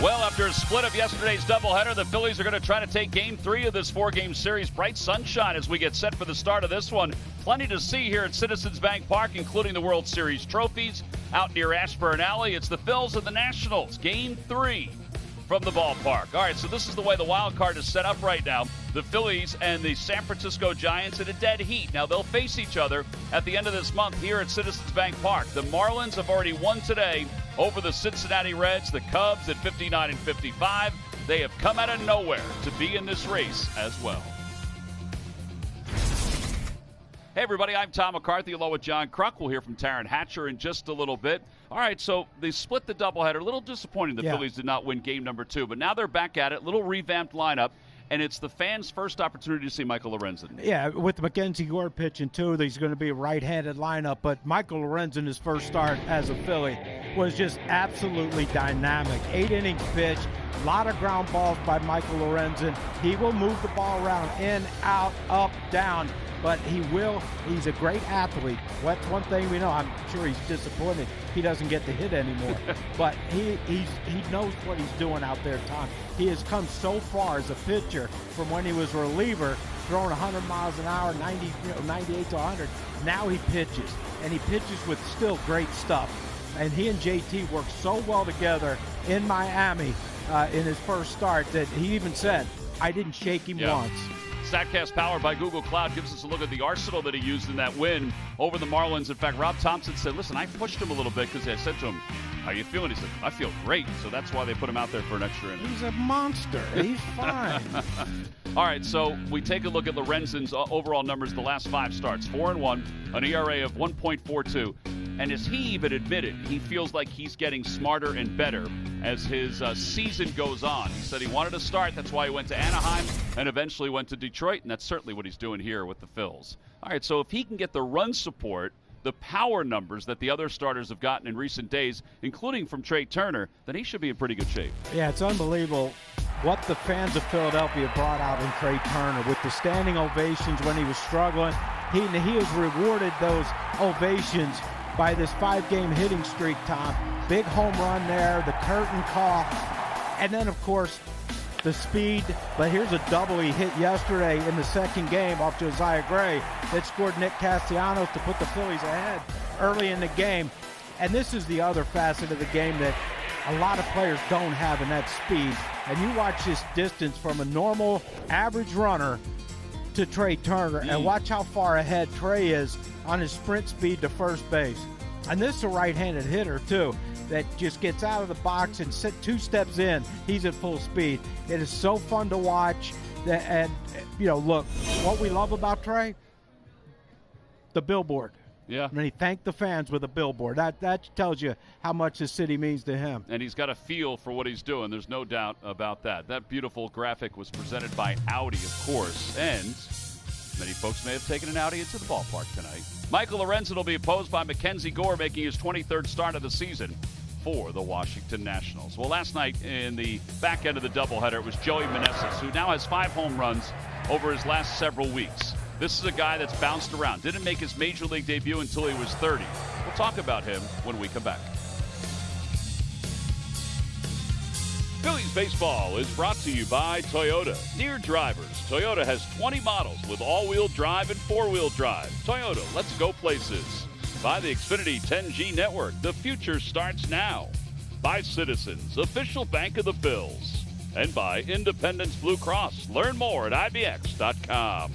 Well, after a split of yesterday's doubleheader, the Phillies are going to try to take Game 3 of this 4-game series. Bright sunshine as we get set for the start of this one. Plenty to see here at Citizens Bank Park, including the World Series trophies out near Ashburn Alley. It's the Phils and the Nationals, Game 3 from the ballpark. All right, so this is the way the wild card is set up right now. The Phillies and the San Francisco Giants in a dead heat. Now, they'll face each other at the end of this month here at Citizens Bank Park. The Marlins have already won today over the Cincinnati Reds. The Cubs at 59 and 55. They have come out of nowhere to be in this race as well. Hey, everybody, I'm Tom McCarthy along with John Kruk. We'll hear from Taryn Hatcher in just a little bit. All right, so they split the doubleheader. A little disappointing the Phillies did not win game number 2, but now they're back at it. Little revamped lineup, and it's the fans' first opportunity to see Michael Lorenzen. Yeah, with Mackenzie Gore pitching, too, there's going to be a right-handed lineup, but Michael Lorenzen, his first start as a Philly, was just absolutely dynamic. 8-inning pitch, a lot of ground balls by Michael Lorenzen. He will move the ball around, in, out, up, down. But he's a great athlete. That's one thing we know. I'm sure he's disappointed he doesn't get to hit anymore. But he knows what he's doing out there, Tom. He has come so far as a pitcher from when he was a reliever, throwing 100 miles an hour, 98 to 100. Now he pitches, and he pitches with still great stuff. And he and JT worked so well together in Miami in his first start that he even said, I didn't shake him once. StatCast powered by Google Cloud gives us a look at the arsenal that he used in that win over the Marlins. In fact, Rob Thompson said, listen, I pushed him a little bit because I said to him, how you feeling? He said, I feel great. So that's why they put him out there for an extra inning. He's a monster. He's fine. All right, so we take a look at Lorenzen's overall numbers the last 5 starts. 4-1, an ERA of 1.42. And as he even admitted, he feels like he's getting smarter and better as his season goes on. He said he wanted to start. That's why he went to Anaheim and eventually went to Detroit, and that's certainly what he's doing here with the Phils. All right, so if he can get the run support, the power numbers that the other starters have gotten in recent days, including from Trey Turner, then he should be in pretty good shape. Yeah, it's unbelievable what the fans of Philadelphia brought out in Trey Turner with the standing ovations when he was struggling. He has rewarded those ovations by this 5-game hitting streak, Tom. Big home run there, the curtain call, and then, of course, the speed. But here's a double he hit yesterday in the second game off Josiah Gray that scored Nick Castellanos to put the Phillies ahead early in the game. And this is the other facet of the game that a lot of players don't have, and that's speed. And you watch this distance from a normal average runner to Trey Turner, and watch how far ahead Trey is on his sprint speed to first base. And this is a right-handed hitter, too, that just gets out of the box and 2 steps in. He's at full speed. It is so fun to watch. And, look, what we love about Trey, the billboard. Yeah. And he thanked the fans with a billboard. That tells you how much the city means to him. And he's got a feel for what he's doing. There's no doubt about that. That beautiful graphic was presented by Audi, of course. And many folks may have taken an Audi into the ballpark tonight. Michael Lorenzen will be opposed by Mackenzie Gore, making his 23rd start of the season for the Washington Nationals. Well, last night in the back end of the doubleheader, it was Joey Meneses, who now has 5 home runs over his last several weeks. This is a guy that's bounced around. Didn't make his major league debut until he was 30. We'll talk about him when we come back. Phillies baseball is brought to you by Toyota. Dear drivers, Toyota has 20 models with all-wheel drive and 4-wheel drive. Toyota, let's go places. By the Xfinity 10G network, the future starts now. By Citizens, official bank of the Phils. And by Independence Blue Cross. Learn more at IBX.com.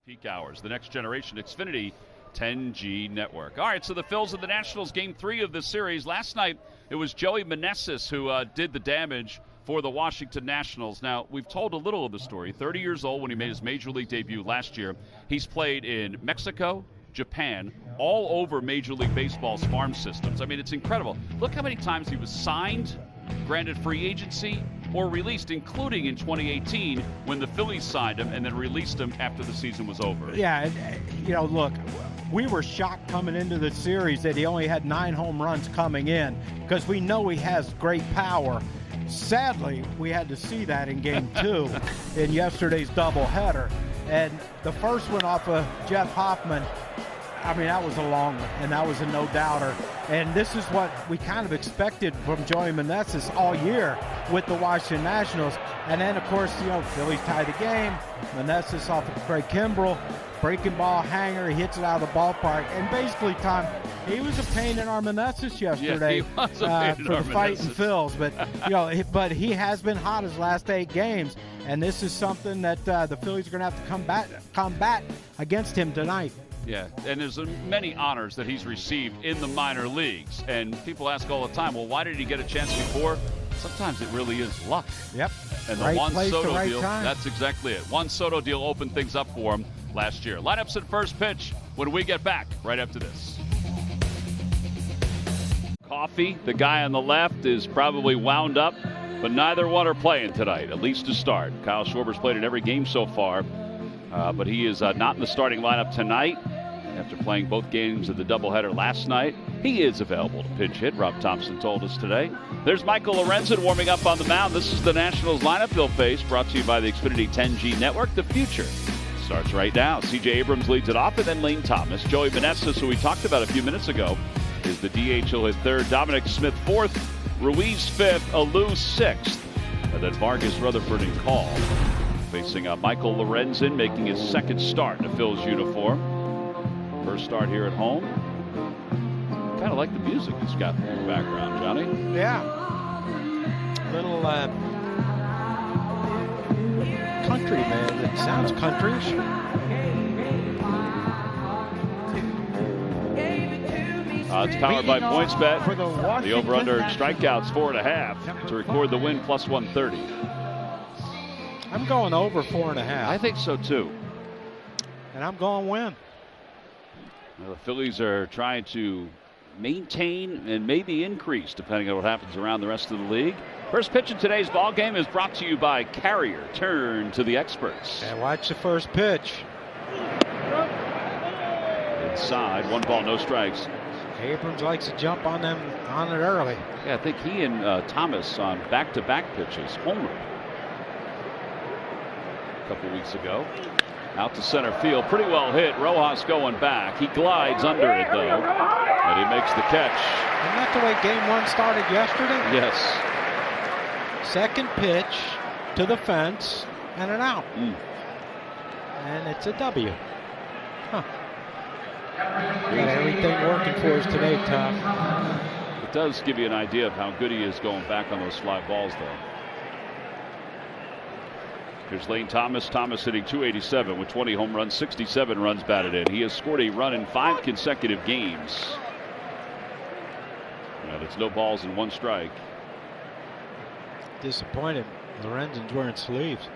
Peak hours, the next generation Xfinity 10G network. All right, so the Phils and the Nationals, game 3 of this series. Last night, it was Joey Meneses who did the damage for the Washington Nationals. Now, we've told a little of the story. 30 years old when he made his major league debut last year. He's played in Mexico, Japan, all over Major League Baseball's farm systems. I mean, it's incredible. Look how many times he was signed, granted free agency, or released, including in 2018 when the Phillies signed him and then released him after the season was over. Yeah, look, we were shocked coming into the series that he only had 9 home runs coming in because we know he has great power. Sadly, we had to see that in Game 2 in yesterday's doubleheader. And the first one off of Jeff Hoffman, I mean, that was a long one, and that was a no-doubter. And this is what we kind of expected from Joey Meneses all year with the Washington Nationals. And then, of course, Phillies tie the game. Meneses off of Craig Kimbrell, breaking ball hanger, he hits it out of the ballpark. And basically, Tom, he was a pain in our Meneses yesterday for the fight in Phils. But but he has been hot his last 8 games, and this is something that the Phillies are going to have to combat against him tonight. Yeah, and there's many honors that he's received in the minor leagues. And people ask all the time, well, why did he get a chance before? Sometimes it really is luck. Yep. And the Juan Soto deal, that's exactly it. Juan Soto deal opened things up for him last year. Lineups at first pitch when we get back right after this. Coffee, the guy on the left, is probably wound up, but neither one are playing tonight, at least to start. Kyle Schwarber's played in every game so far, but he is not in the starting lineup tonight. After playing both games of the doubleheader last night, he is available to pinch hit, Rob Thompson told us today. There's Michael Lorenzen warming up on the mound. This is the Nationals lineup they'll face, brought to you by the Xfinity 10G Network. The future starts right now. C.J. Abrams leads it off, and then Lane Thomas. Joey Meneses, who we talked about a few minutes ago, is the DH. He'll hit third. Dominic Smith fourth. Ruiz fifth. Alou sixth. And then Vargas, Rutherford, and Call. Facing Michael Lorenzen, making his second start in a Phil's uniform. First start here at home. Kind of like the music it's got in the background, Johnny. Yeah. Little country, man. It sounds countryish. It's powered by PointsBet. The over-under strikeouts 4.5 to record the win plus 130. I'm going over 4.5. I think so too. And I'm going win. Well, the Phillies are trying to maintain and maybe increase depending on what happens around the rest of the league. First pitch in today's ball game is brought to you by Carrier. Turn to the experts. And watch the first pitch. Inside, 1 ball, no strikes. Abrams likes to jump on it early. Yeah, I think he and Thomas on back-to-back pitches homered a couple weeks ago. Out to center field, pretty well hit. Rojas going back. He glides under it though, and he makes the catch. Isn't that the way game 1 started yesterday? Yes. Second pitch to the fence and an out. And it's a W. Huh. Got everything working for us today, Tom. It does give you an idea of how good he is going back on those fly balls, though. Here's Lane Thomas. Thomas hitting .287 with 20 home runs, 67 runs batted in. He has scored a run in 5 consecutive games. And it's no balls and 1 strike. Disappointed. Lorenzen's wearing sleeves.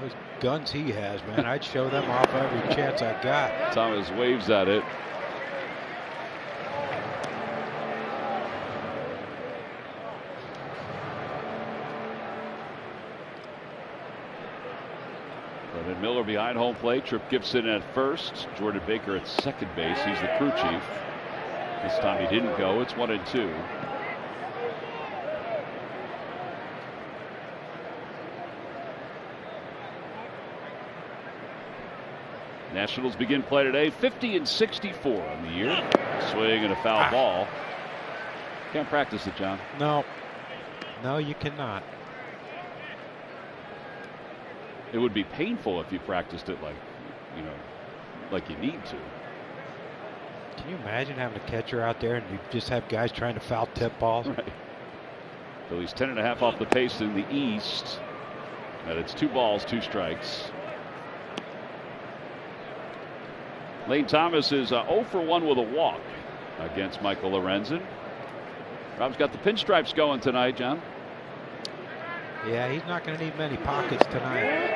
Those guns he has, man, I'd show them off every chance I got. Thomas waves at it. Brendan Miller behind home plate. Tripp Gibson at first. Jordan Baker at second base. He's the crew chief. This time he didn't go. It's 1-2. Nationals begin play today 50-64 on the year. Swing and a foul ball. Can't practice it, John. No, you cannot. It would be painful if you practiced it like you need to. Can you imagine having a catcher out there and you just have guys trying to foul tip balls? Right. Phillies 10.5 off the pace in the East. And it's 2 balls, 2 strikes. Lane Thomas is 0 for 1 with a walk against Michael Lorenzen. Rob's got the pinstripes going tonight, John. Yeah, he's not going to need many pockets tonight.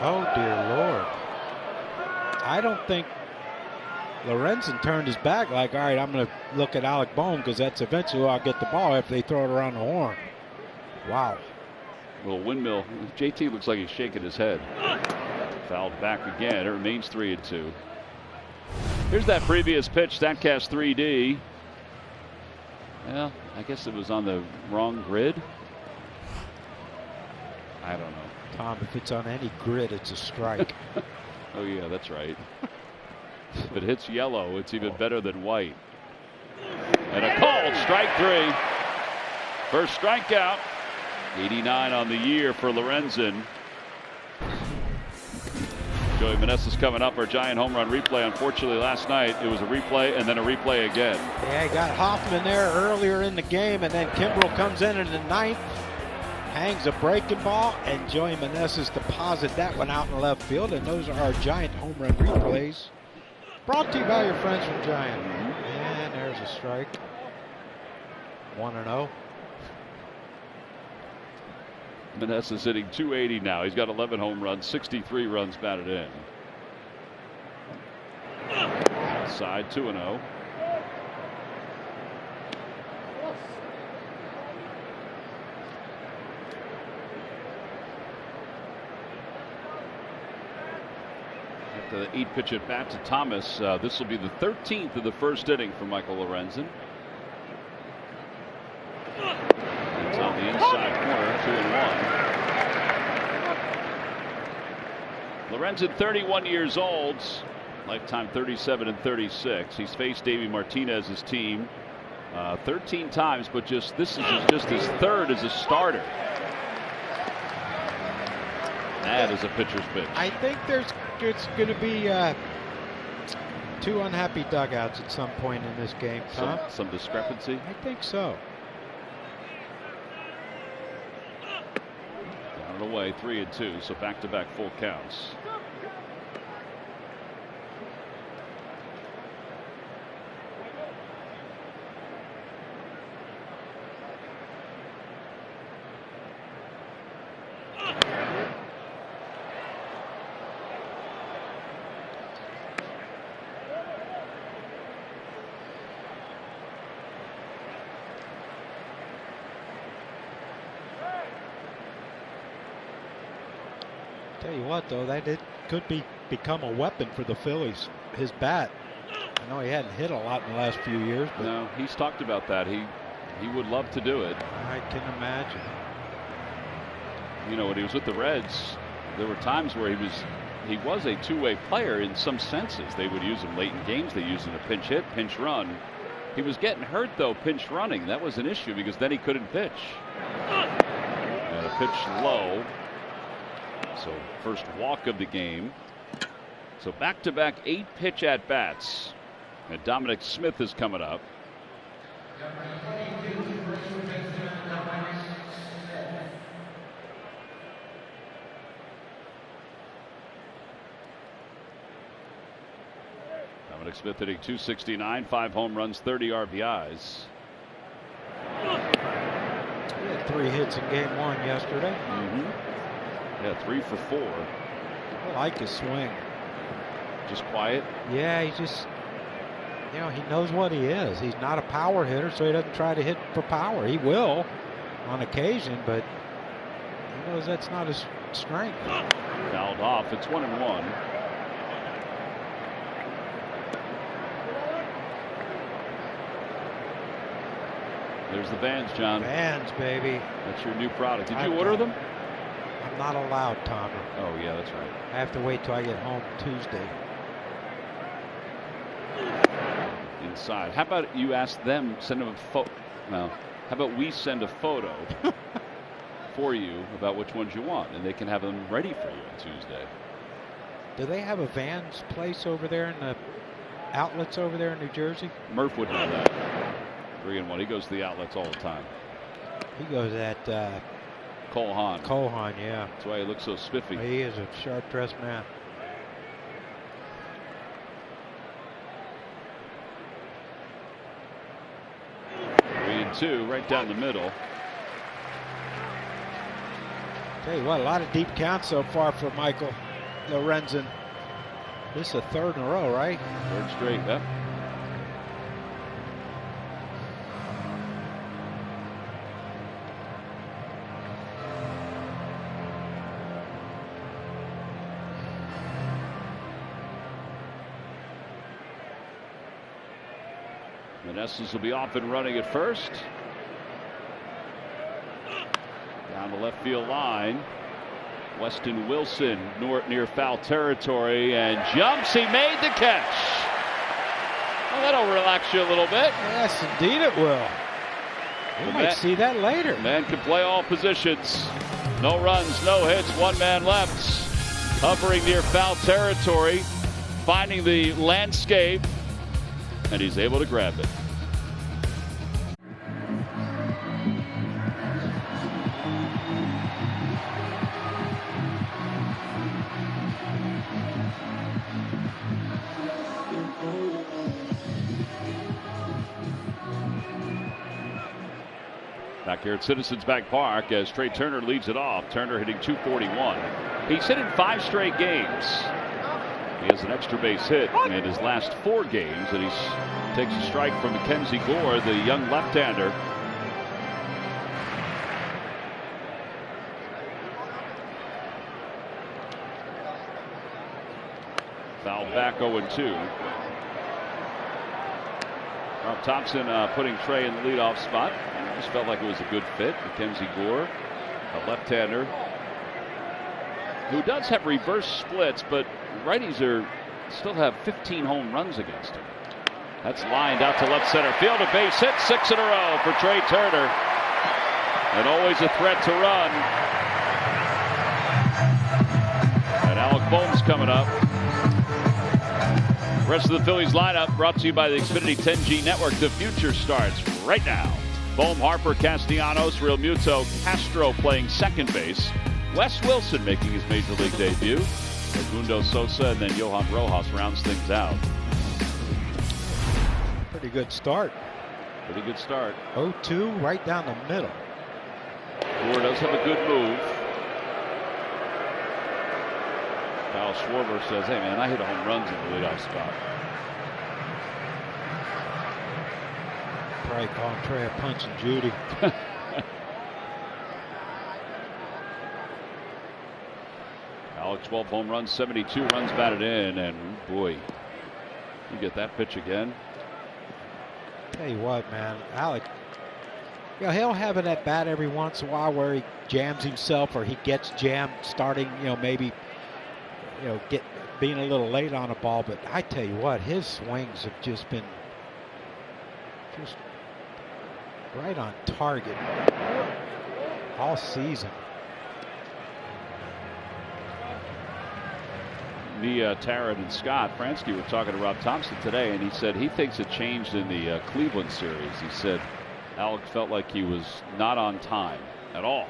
Oh, dear Lord. I don't think Lorenzen turned his back like, all right, I'm going to look at Alec Bohm because that's eventually where I'll get the ball if they throw it around the horn. Wow. Little windmill. JT looks like he's shaking his head. Fouled back again. It remains 3-2. Here's that previous pitch, StatCast 3D. Well, I guess it was on the wrong grid. I don't know. Tom, if it's on any grid, it's a strike. Oh, yeah, that's right. If it hits yellow, it's even better than white. And a called strike 3. First strikeout. 89 on the year for Lorenzen. Joey Meneses coming up. Our giant home run replay. Unfortunately, last night it was a replay and then a replay again. Yeah, he got Hoffman there earlier in the game, and then Kimbrel comes in the ninth, hangs a breaking ball, and Joey Meneses deposited that one out in left field. And those are our giant home run replays, brought to you by your friends from Giant. And there's a strike. 1-0. Meneses hitting .280 now. He's got 11 home runs, 63 runs batted in. Outside 2-0. After the 8-pitch at bat to Thomas, this will be the 13th of the first inning for Michael Lorenzen. It's on the inside corner, 2-1. Lorenzen, 31 years old, lifetime 37 and 36. He's faced Davey Martinez's team 13 times, but this is just his third as a starter. That is a pitcher's pitch. I think it's going to be two unhappy dugouts at some point in this game, Tom. Some discrepancy? I think so. Down and away, 3-2, so back-to-back full counts. Tell you what, though, that it could become a weapon for the Phillies. His bat. I know he hadn't hit a lot in the last few years, but no, he's talked about that. He would love to do it. I can imagine. You know, when he was with the Reds, there were times where he was a two-way player in some senses. They would use him late in games. They used him to pinch hit, pinch run. He was getting hurt, though, pinch running. That was an issue because then he couldn't pitch. And a pitch low. So first walk of the game. So back-to-back 8-pitch at-bats. And Dominic Smith is coming up. Dominic Smith hitting .269, 5 home runs, 30 RBIs. He had 3 hits in game 1 yesterday. Yeah, 3 for 4. I like his swing. Just quiet? Yeah, he just, you know, he knows what he is. He's not a power hitter, so he doesn't try to hit for power. He will on occasion, but he knows that's not his strength. Fouled off. It's 1-1. There's the Vans, John. Vans, baby. That's your new product. Did you order them? I'm not allowed, Tommy. Oh, yeah, that's right. I have to wait till I get home Tuesday. Inside. How about you ask them, send them a photo? Well, how about we send a photo for you about which ones you want, and they can have them ready for you on Tuesday. Do they have a Vans place over there in the outlets over there in New Jersey? Murph would know that. 3-1. He goes to the outlets all the time. He goes at Cole Haan. Cole Haan, yeah. That's why he looks so spiffy. He is a sharp-dressed man. Two, right down the middle. Tell you what, a lot of deep counts so far for Michael Lorenzen. This is a 3rd in a row, right? 3rd straight, yep. Meneses will be off and running at first. Down the left field line. Weston Wilson near foul territory and jumps. He made the catch. Well, that'll relax you a little bit. Yes, indeed it will. We might see that later. Man can play all positions. No runs, no hits, one man left. Hovering near foul territory, finding the landscape, and he's able to grab it. Back here at Citizens Bank Park as Trey Turner leads it off. Turner hitting .241. He's hit in 5 straight games. He has an extra base hit in his last 4 games, and he takes a strike from Mackenzie Gore, the young left-hander. Foul back 0-2. Rob Thompson putting Trey in the leadoff spot. Just felt like it was a good fit. Mackenzie Gore, a left-hander who does have reverse splits, but righties still have 15 home runs against him. That's lined out to left center field. A base hit, 6 in a row for Trey Turner. And always a threat to run. And Alec Bohm's coming up. The rest of the Phillies lineup brought to you by the Xfinity 10G Network. The future starts right now. Bohm, Harper, Castellanos, Real Muto, Castro playing second base. Wes Wilson making his major league debut. Edmundo Sosa and then Johan Rojas rounds things out. Pretty good start. Pretty good start. 0-2 right down the middle. Gore does have a good move. Kyle Schwarber says, hey man, I hit home runs in the leadoff spot. Probably calling Trey a punch and Judy. Alex 12 home runs, 72 runs batted in, and boy, you get that pitch again. Tell you what, man, Alex, he'll have an at bat every once in a while where he jams himself or he gets jammed starting, maybe, being a little late on a ball. But I tell you what, his swings have just been right on target all season. Tarrant and Scott Fransky were talking to Rob Thompson today, and he said he thinks it changed in the Cleveland series. He said Alex felt like he was not on time at all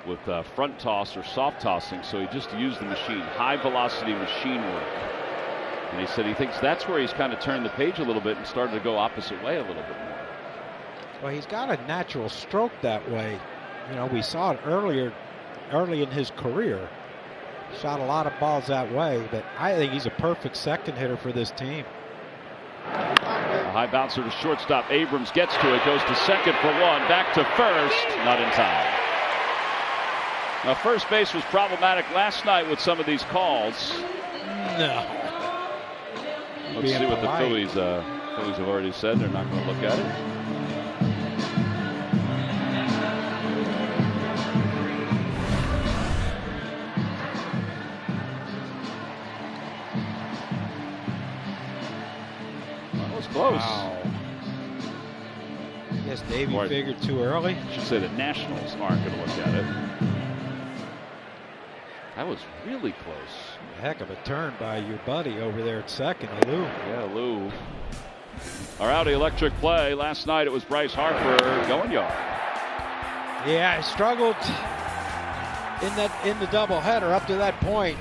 with front toss or soft tossing, so he just used the machine, high velocity machine work. And he said he thinks that's where he's kind of turned the page a little bit and started to go opposite way a little bit more. Well, he's got a natural stroke that way. We saw it early in his career. Shot a lot of balls that way, but I think he's a perfect second hitter for this team. A high bouncer to shortstop. Abrams gets to it, goes to second for one, back to first, not in time. Now, first base was problematic last night with some of these calls. No. Let's see what the Phillies have already said. They're not going to look at it. Close. Wow. I guess Davey figured too early. I should say the Nationals aren't going to look at it. That was really close. A heck of a turn by your buddy over there at second, Lou. Yeah, Lou. Our Audi Electric play last night. It was Bryce Harper going yard. Yeah, I struggled in the doubleheader up to that point,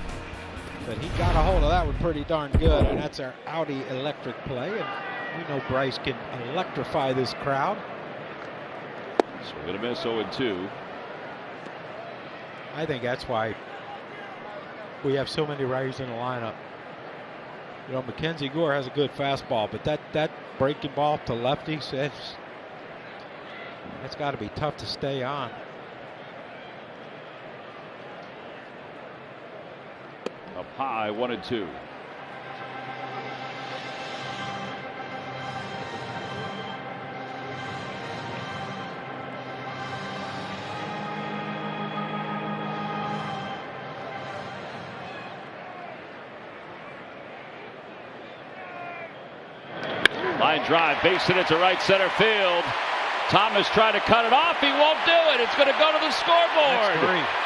but he got a hold of that one pretty darn good, and that's our Audi Electric play. And we know Bryce can electrify this crowd. So we're going to miss 0-2. I think that's why we have so many righties in the lineup. Mackenzie Gore has a good fastball, but that breaking ball to lefties, that's got to be tough to stay on. Up high, 1-2. Line drive, base hit it to right center field. Thomas trying to cut it off. He won't do it. It's going to go to the scoreboard.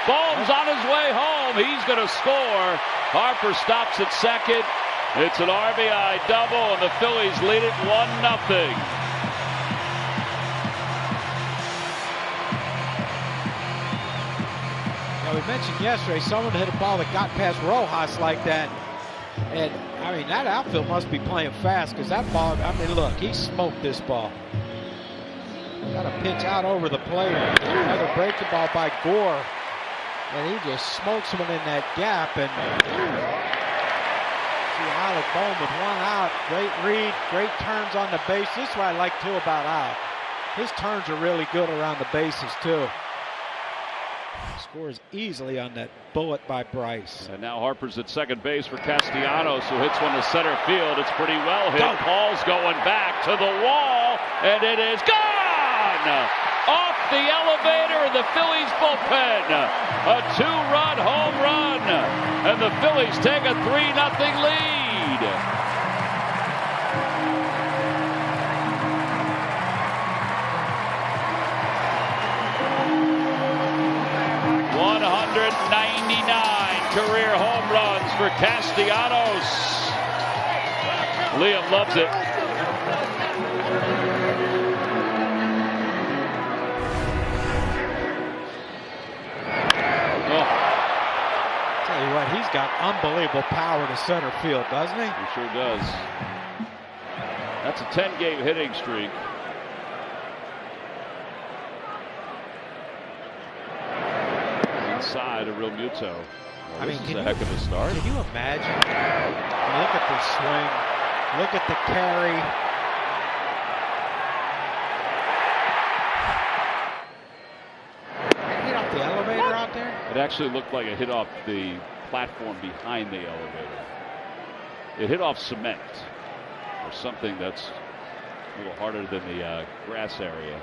Bohm's on his way home. He's going to score. Harper stops at second. It's an RBI double, and the Phillies lead it 1-0. We mentioned yesterday someone hit a ball that got past Rojas like that. And, I mean, that outfield must be playing fast because that ball, I mean, look, he smoked this ball. Got a pitch out over the plate. Another breaking ball by Gore. And he just smokes him in that gap. And see Alec Bohm with one out. Great read, great turns on the base. This is what I like, too, about Al. His turns are really good around the bases, too. Scores easily on that bullet by Bryce. And now Harper's at second base for Castellanos, who hits one to center field. It's pretty well hit. Paul's going back to the wall, and it is gone! Off the elevator in the Phillies bullpen. A 2-run home run, and the Phillies take a 3-0 lead. Career home runs for Castellanos. Liam loves it. Oh. Tell you what, he's got unbelievable power to center field, doesn't he? He sure does. That's a 10-game hitting streak. Inside of Real Muto. Well, I mean, this is a heck of a start. Can you imagine? Look at the swing. Look at the carry. Hit off the elevator out there? It actually looked like it hit off the platform behind the elevator. It hit off cement or something that's a little harder than the grass area.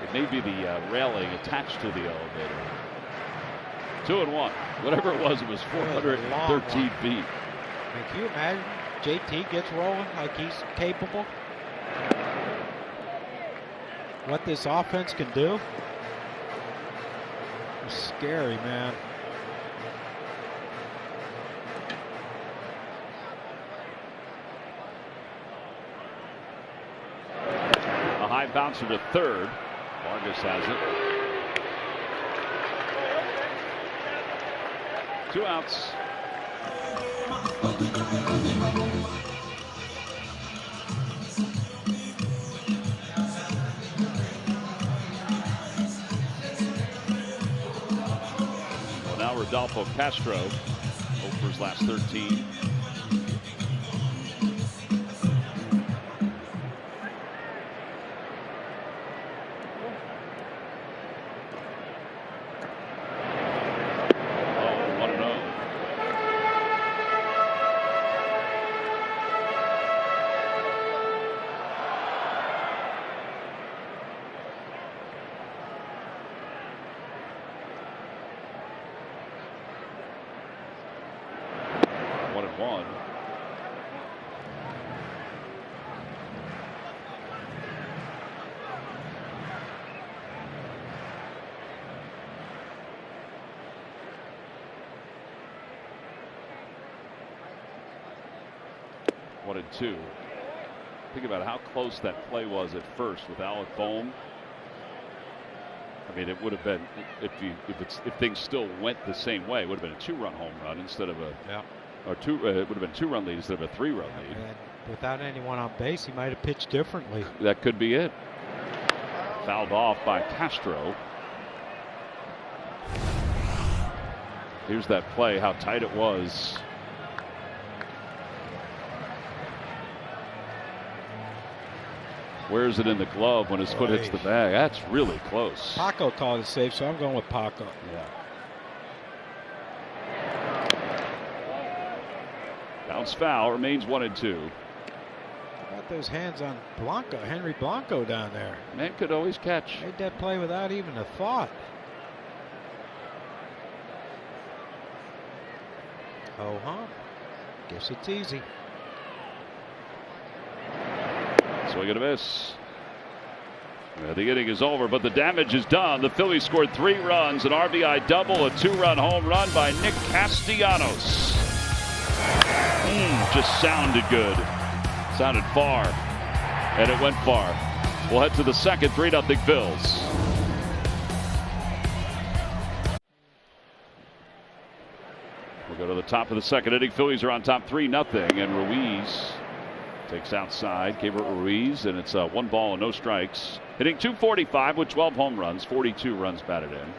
It may be the railing attached to the elevator. 2-1. Whatever it was 413 feet. I mean, can you imagine JT gets rolling like he's capable? What this offense can do? It's scary, man. A high bouncer to third. Vargas has it. 2 outs. Well, now Rodolfo Castro over his last 13. One. One and two. Think about how close that play was at first with Alec Bohm. I mean, it would have been if things still went the same way, it would have been a 2-run home run instead of a or it would have been a 2-run lead instead of a 3-run lead. And without anyone on base, he might have pitched differently. That could be it. Fouled off by Castro. Here's that play, how tight it was. Where is it in the glove when his foot hits the bag? That's really close. Paco called it safe, so I'm going with Paco. Yeah. Bounce foul, remains 1 and 2. How about those hands on Blanco, Henry Blanco down there? Man could always catch. Made that play without even a thought. Oh, guess it's easy. Swing and a miss. The inning is over, but the damage is done. The Phillies scored 3 runs, an RBI double, a 2-run home run by Nick Castellanos. Just sounded good. Sounded far, and it went far. We'll head to the second, 3-0 Phils. We'll go to the top of the second inning. Phillies are on top 3-0, and Ruiz takes outside, Gabriel Ruiz, and it's 1 ball and no strikes. Hitting .245 with 12 home runs, 42 runs batted in.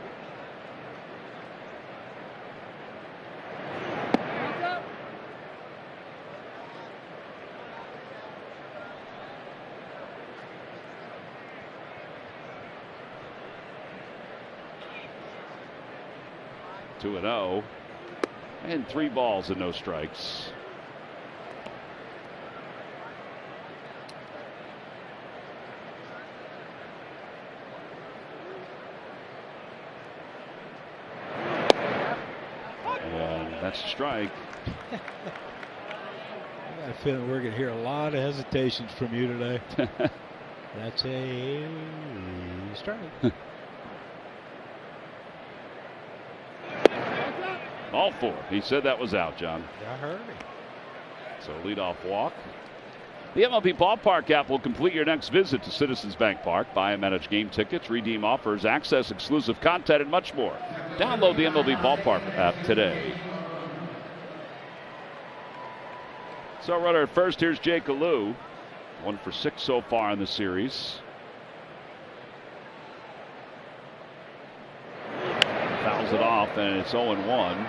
Two and 0, and 3 balls and no strikes. That's a strike. I got a feeling we're going to hear a lot of hesitations from you today. That's a strike. All 4. He said that was out, John. I heard him. So leadoff walk. The MLB Ballpark app will complete your next visit to Citizens Bank Park. Buy and manage game tickets, redeem offers, access exclusive content, and much more. Download the MLB Ballpark app today. So runner at first, here's Jake Alou. 1 for 6 so far in the series. Fouls it off, and it's 0-1.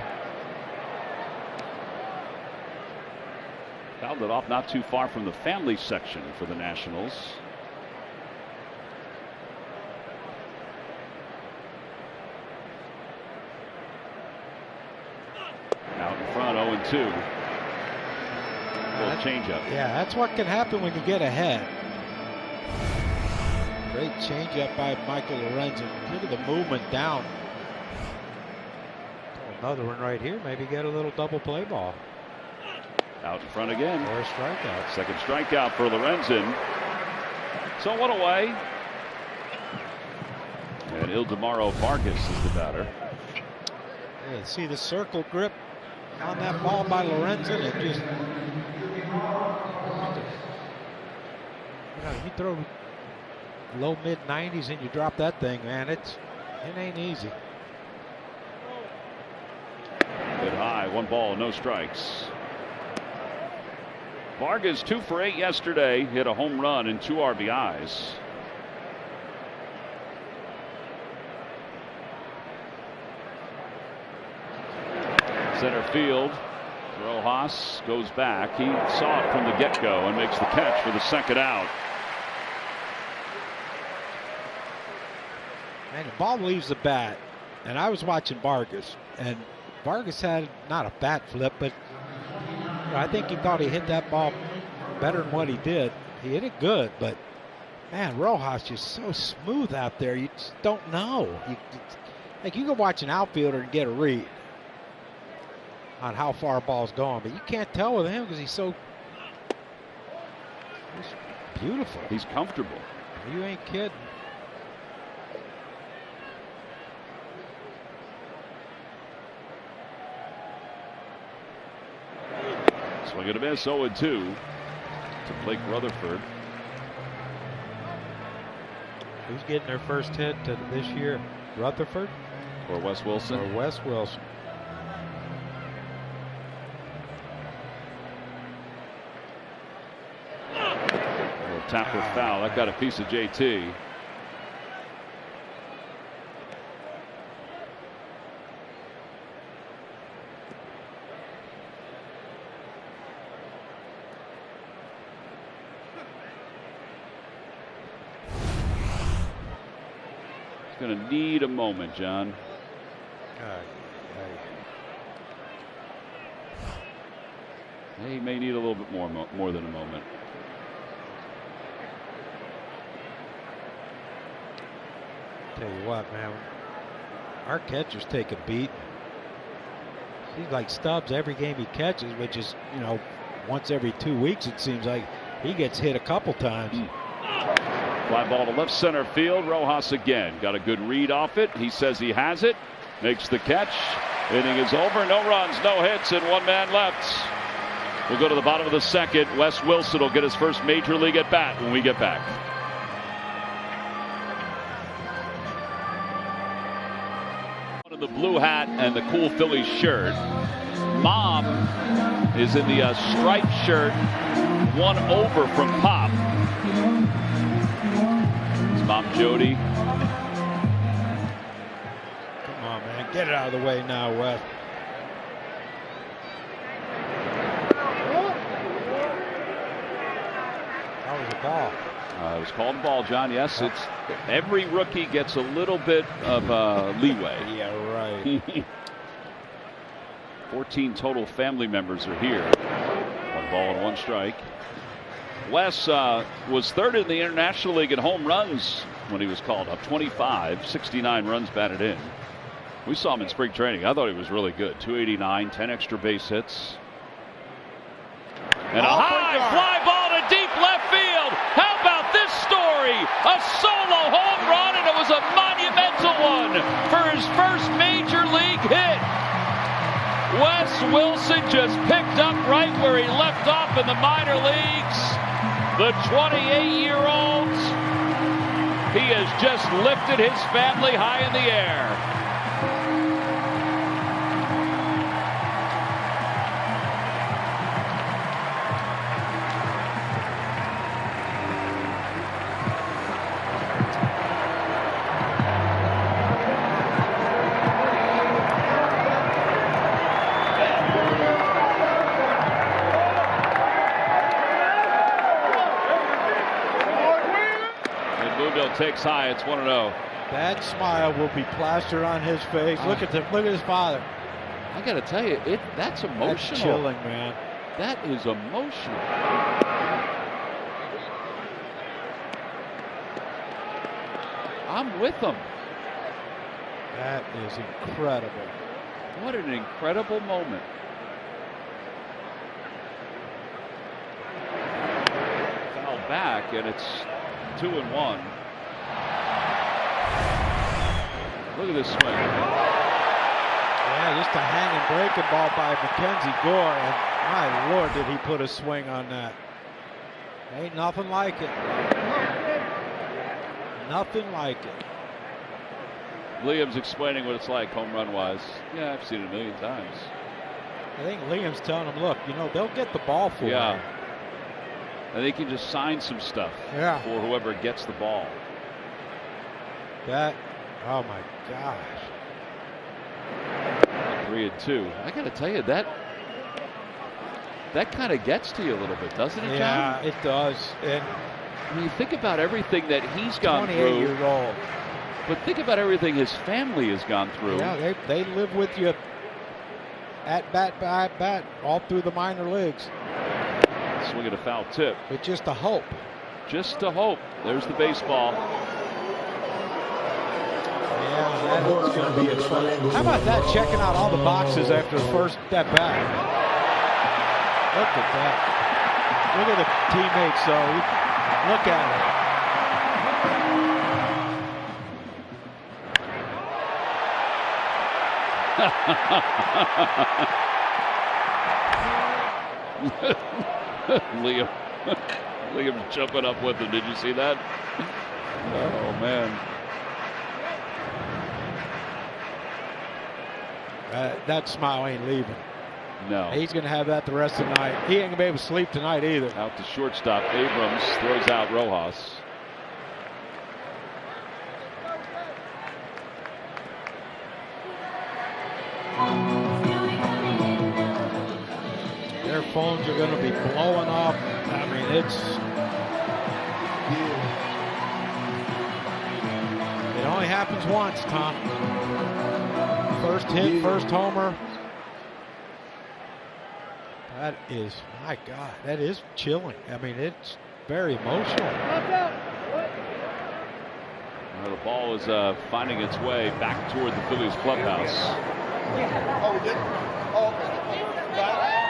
Fouled it off not too far from the family section for the Nationals. Out in front, 0-2. Changeup. Yeah, that's what can happen when you get ahead. Great changeup by Michael Lorenzen. Look at the movement down. Another one right here. Maybe get a little double play ball. Out in front again. Or a strikeout. Second strikeout for Lorenzen. So 1 away. And Ildemaro Vargas is the batter. Yeah, see the circle grip on that ball by Lorenzen. It just, you throw low mid 90s and you drop that thing, man. It ain't easy. Good high, 1 ball, no strikes. Vargas 2 for 8 yesterday, hit a home run and 2 RBIs. Center field. Rojas goes back. He saw it from the get-go and makes the catch for the second out. Man, the ball leaves the bat, and I was watching Vargas, and Vargas had not a bat flip, but I think he thought he hit that ball better than what he did. He hit it good, but man, Rojas just so smooth out there. You just don't know. Like you can watch an outfielder and get a read on how far a ball's going, but you can't tell with him because he's beautiful. He's comfortable. You ain't kidding. Swing and a miss, 0-2 to Blake Rutherford. Who's getting their first hit this year? Rutherford? Or Wes Wilson? Or Wes Wilson. Tapper foul. That got a piece of JT. He's going to need a moment, John. He may need a little bit more than a moment. Tell you what, man, our catchers take a beat. He's like Stubbs every game he catches, which is, once every 2 weeks it seems like. He gets hit a couple times. Fly ball to left center field. Rojas again. Got a good read off it. He says he has it. Makes the catch. Inning is over. No runs, no hits, and 1 man left. We'll go to the bottom of the second. Wes Wilson will get his first major league at bat when we get back. The blue hat and the cool Phillies shirt. Mom is in the striped shirt, one over from Pop. It's Mom Jody. Come on, man. Get it out of the way now, Wes. That was a ball. It was called a ball, John. Yes, it's every rookie gets a little bit of leeway. Yeah, right. 14 total family members are here. 1 ball and 1 strike. Wes was third in the International League in home runs when he was called up. 25, 69 runs batted in. We saw him in spring training. I thought he was really good. 289, 10 extra base hits. And a high fly ball to deep left field. How about this story? A solo home run, and it was a monumental one for his first major league hit. Wes Wilson just picked up right where he left off in the minor leagues. The 28-year-old, he has just lifted his family high in the air. Takes high. It's 1-0. That smile will be plastered on his face. Look at his father. I got to tell you, that's emotional. That's chilling, man. That is emotional. I'm with him. That is incredible. What an incredible moment. Foul back, and it's 2-1. Look at this swing. Yeah, just a hanging breaking ball by Mackenzie Gore, and my Lord, did he put a swing on that. Ain't nothing like it. Nothing like it. Liam's explaining what it's like home run wise. Yeah, I've seen it a million times. I think Liam's telling him, look, they'll get the ball for you. Yeah. And they can just sign some stuff for whoever gets the ball. Oh my gosh. 3-2. I got to tell you, that kind of gets to you a little bit, doesn't it, John? Yeah, it does. And when you think about everything that he's gone 28 years old. But think about everything his family has gone through. Yeah, they live with you at bat by bat all through the minor leagues. Swing at a foul tip. With just a hope. Just a hope. There's the baseball. Yeah, that is going to be a fun. How about that, checking out all the boxes after the first at bat? Look at that. Look at the teammates, though. Look at it. Liam jumping up with him. Did you see that? Oh, man. That smile ain't leaving. No. He's going to have that the rest of the night. He ain't going to be able to sleep tonight either. Out to shortstop. Abrams throws out Rojas. Their phones are going to be blowing up. I mean, it only happens once, Tom. First hit, first homer. That is, my God, that is chilling. I mean, it's very emotional. Well, the ball is finding its way back toward the Phillies clubhouse. Oh, we did? Oh, okay. Got it?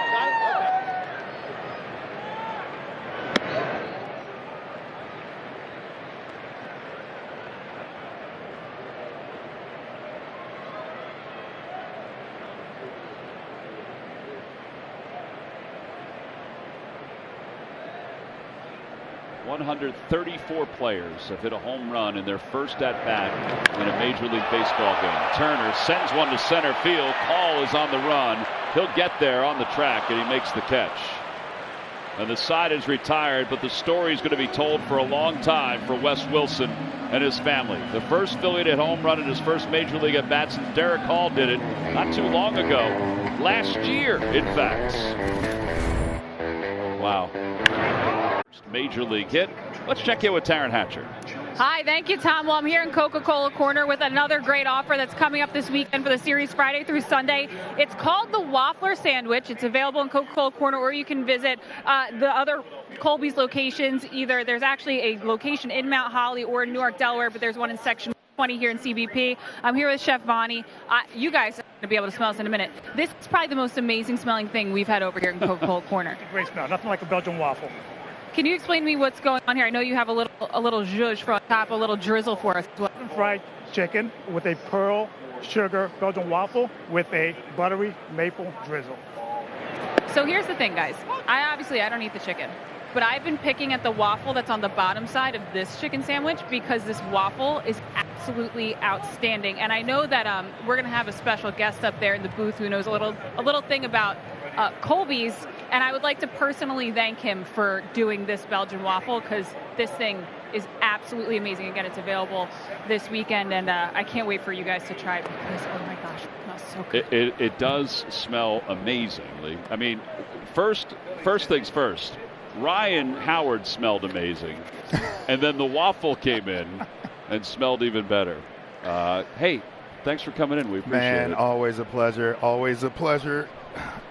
134 players have hit a home run in their first at-bat in a Major League Baseball game. Turner sends one to center field. Call is on the run. He'll get there on the track, and he makes the catch. And the side is retired, but the story is going to be told for a long time for Wes Wilson and his family. The first Philly to hit home run in his first Major League at-bat since Derek Hall did it not too long ago. Last year, in fact. Wow. Major League hit. Let's check in with Taryn Hatcher. Hi, thank you, Tom. Well, I'm here in Coca-Cola Corner with another great offer that's coming up this weekend for the series Friday through Sunday. It's called the Waffler Sandwich. It's available in Coca-Cola Corner, or you can visit the other Colby's locations. Either there's actually a location in Mount Holly or in Newark, Delaware, but there's one in Section 20 here in CBP. I'm here with Chef Bonnie. You guys are going to be able to smell this in a minute. This is probably the most amazing smelling thing we've had over here in Coca-Cola Corner. Great smell. Nothing like a Belgian waffle. Can you explain to me what's going on here? I know you have a little zhuzh from top, a little drizzle for us. Fried chicken with a pearl sugar Belgian waffle with a buttery maple drizzle. So here's the thing, guys. I don't eat the chicken, but I've been picking at the waffle that's on the bottom side of this chicken sandwich because this waffle is absolutely outstanding. And I know that we're going to have a special guest up there in the booth who knows a little thing about Colby's, and I would like to personally thank him for doing this Belgian waffle because this thing is absolutely amazing. Again, it's available this weekend, and I can't wait for you guys to try it because, oh my gosh, it smells so good. It does smell amazingly. I mean, first things first, Ryan Howard smelled amazing, and then the waffle came in and smelled even better. Hey, thanks for coming in. We appreciate it. Man, always a pleasure. Always a pleasure.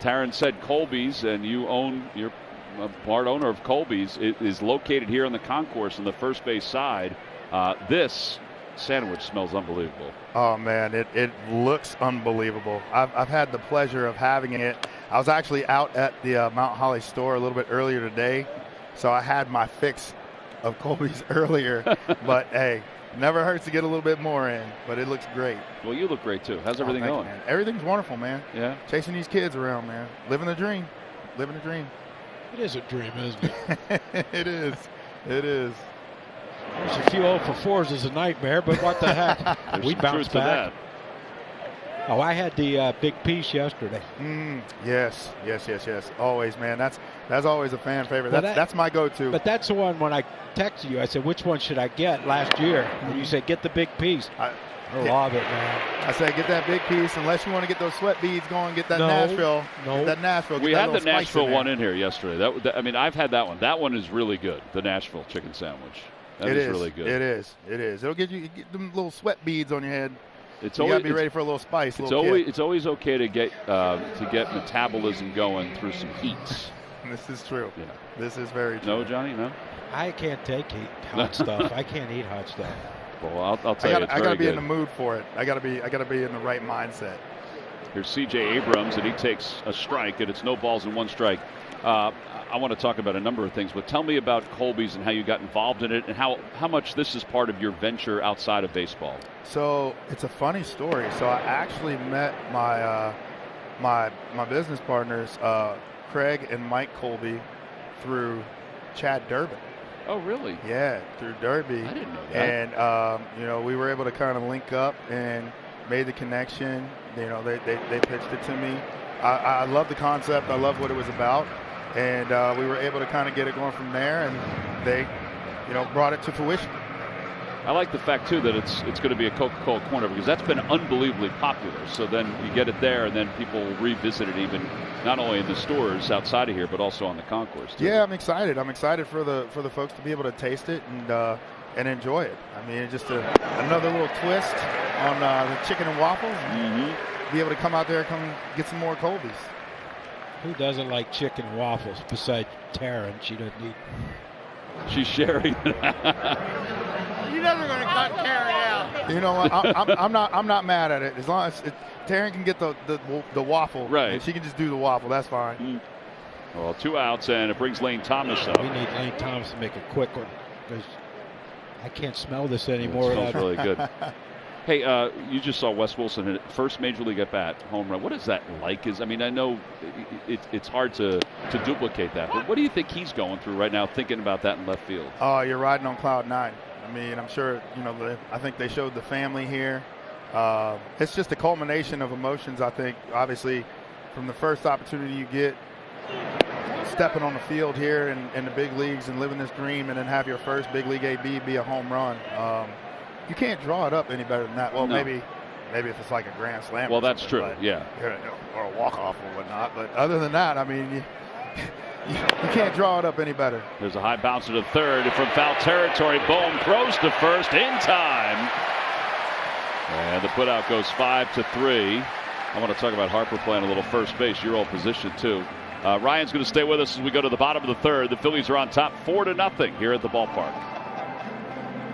Taryn said Colby's, and you're a part owner of Colby's. It is located here on the concourse on the first base side. This sandwich smells unbelievable. Oh, man, it looks unbelievable. I've had the pleasure of having it. I was actually out at the Mount Holly store a little bit earlier today, so I had my fix of Colby's earlier. But, hey, never hurts to get a little bit more in, but it looks great. Well, you look great, too. How's everything going? You, everything's wonderful, man. Yeah? Chasing these kids around, man. Living the dream. Living the dream. It is a dream, isn't it? It is. It is. There's a few 0-for-4s is a nightmare, but what the heck? We bounced back. Oh, I had the big piece yesterday. Yes. Always, man. That's always a fan favorite. That's my go-to. But that's the one when I texted you. I said, which one should I get last year? And you said, get the big piece. I love it, man. I said, get that big piece. Unless you want to get those sweat beads going, get that Nashville. No. That Nashville. We had the Nashville one in here yesterday. I mean, I've had that one. That one is really good. The Nashville chicken sandwich. That is really good. It is. It'll get them little sweat beads on your head. You gotta be ready for a little spice. It's always okay to get metabolism going through some heat. This is true. Yeah. This is very true. No, Johnny, no. I can't take hot stuff. I can't eat hot stuff. Well, I'll tell you, I gotta be in the mood for it. I gotta be in the right mindset. Here's C.J. Abrams, and he takes a strike, and it's no balls and one strike. I want to talk about a number of things, but tell me about Colby's and how you got involved in it and how much this is part of your venture outside of baseball. So it's a funny story. So I actually met my my business partners, Craig and Mike Colby, through Chad Durbin. Oh, really? Yeah, through Derby. I didn't know that. And we were able to kind of link up and made the connection. They pitched it to me. I love the concept. I love what it was about. And we were able to kind of get it going from there, and they, brought it to fruition. I like the fact, too, that it's going to be a Coca-Cola Corner because that's been unbelievably popular. So then you get it there, and then people revisit it even not only in the stores outside of here, but also on the concourse, too. Yeah, I'm excited. I'm excited for the folks to be able to taste it and enjoy it. I mean, it's just another little twist on the chicken and waffles. Mm-hmm. Be able to come out there, come get some more Colby's. Who doesn't like chicken and waffles besides Taryn? She doesn't eat. She's sharing. You're never going to cut Taryn out. You know what? I'm not mad at it. As long as Taryn can get the waffle, right? And she can just do the waffle. That's fine. Mm. Well, 2 outs, and it brings Lane Thomas up. We need Lane Thomas to make a quick one because I can't smell this anymore. It smells really good. Hey, you just saw Wes Wilson hit first major league at bat home run. What is that like? I mean, I know it's hard to duplicate that, but what do you think he's going through right now, thinking about that in left field? Oh, you're riding on cloud 9. I mean, I'm sure I think they showed the family here. It's just a culmination of emotions. I think, obviously, from the first opportunity you get, stepping on the field here in the big leagues and living this dream, and then have your first big league AB be a home run. You can't draw it up any better than that. Well, no. maybe if it's like a grand slam. Well, that's true. Yeah. Or a walk-off or whatnot. But other than that, I mean, you can't draw it up any better. There's a high bouncer to third from foul territory. Bohm throws to first in time. And the putout goes 5-3. I want to talk about Harper playing a little first base, your old position too. Ryan's going to stay with us as we go to the bottom of the third. The Phillies are on top 4-0 here at the ballpark.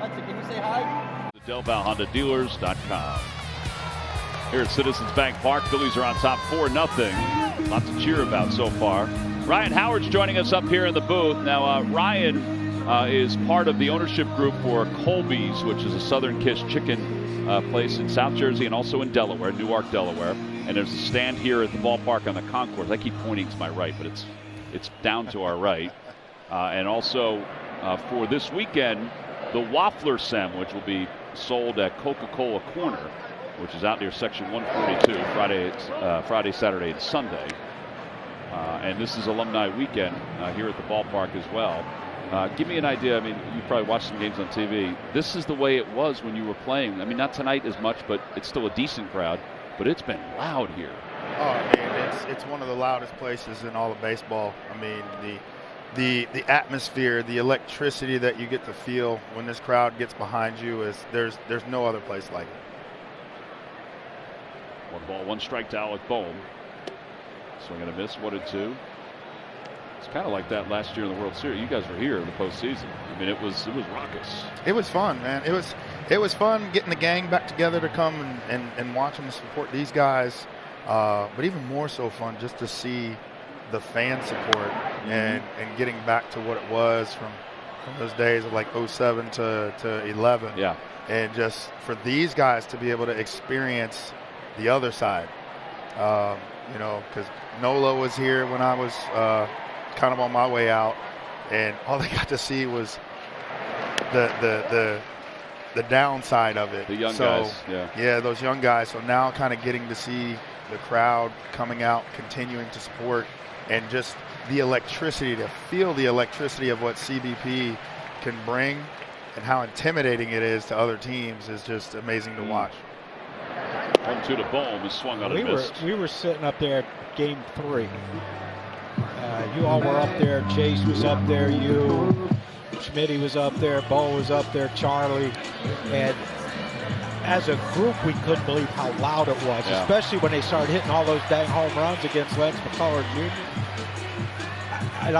Can you say hi? DelValHondaDealers.com. Here at Citizens Bank Park, Phillies are on top 4-0. Lots to cheer about so far. Ryan Howard's joining us up here in the booth. Now, Ryan is part of the ownership group for Colby's, which is a Southern Kiss chicken place in South Jersey and also in Delaware, Newark, Delaware. And there's a stand here at the ballpark on the concourse. I keep pointing to my right, but it's down to our right. And also for this weekend, the Waffler sandwich will be sold at Coca-Cola Corner, which is out near Section 142, Friday, Saturday, and Sunday. And this is Alumni Weekend here at the ballpark as well. Give me an idea. I mean, you probably watched some games on TV. This is the way it was when you were playing. I mean, not tonight as much, but it's still a decent crowd. But it's been loud here. Oh, I mean, it's one of the loudest places in all of baseball. I mean, the atmosphere, the electricity that you get to feel when this crowd gets behind you is there's no other place like it. 1 ball, 1 strike to Alec Bohm. Swing and a miss, 1-2. It's kind of like that last year in the World Series. You guys were here in the postseason. I mean, it was raucous. It was fun, man. It was fun getting the gang back together to come and watch them and support these guys. But even more so fun just to see the fan support and getting back to what it was from those days of like 07 to 11. Yeah. And just for these guys to be able to experience the other side. Because Nola was here when I was kind of on my way out, and all they got to see was the downside of it. The young guys, yeah. Yeah, those young guys. So now kind of getting to see the crowd coming out, continuing to support, and just the electricity, to feel the electricity of what CBP can bring and how intimidating it is to other teams is just amazing to watch. 1-2 to Bohm is swung on and missed. We were sitting up there at Game 3. You all were up there. Chase was up there. You, Schmitty was up there. Bo was up there. Charlie. And as a group, we couldn't believe how loud it was, especially when they started hitting all those dang home runs against Lance McCullers Jr. And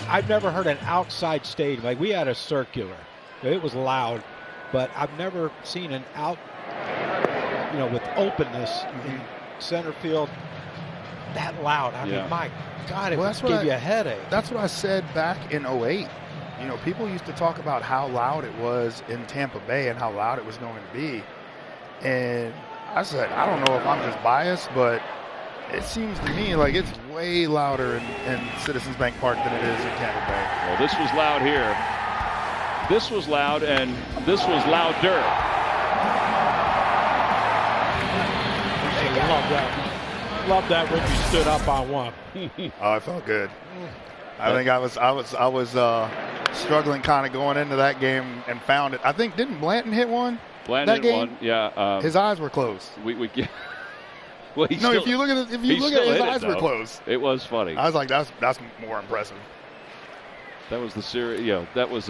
I've never heard an outside stadium. Like, we had a circular. It was loud, but I've never seen an with openness in center field that loud. I mean, my God, it would give you a headache. That's what I said back in 08. People used to talk about how loud it was in Tampa Bay and how loud it was going to be. And I said, I don't know if I'm just biased, but it seems to me like it's way louder in Citizens Bank Park than it is in Tampa Bay. Well, this was loud here. This was loud, and this was louder. Love that when you stood up on one. Oh, it felt good. I think I was struggling kind of going into that game and found it. I think, didn't Blanton hit one? Blanton hit one, yeah. His eyes were closed. Well, if you look at his eyes were closed. It was funny. I was like, that's more impressive. That was the series. That was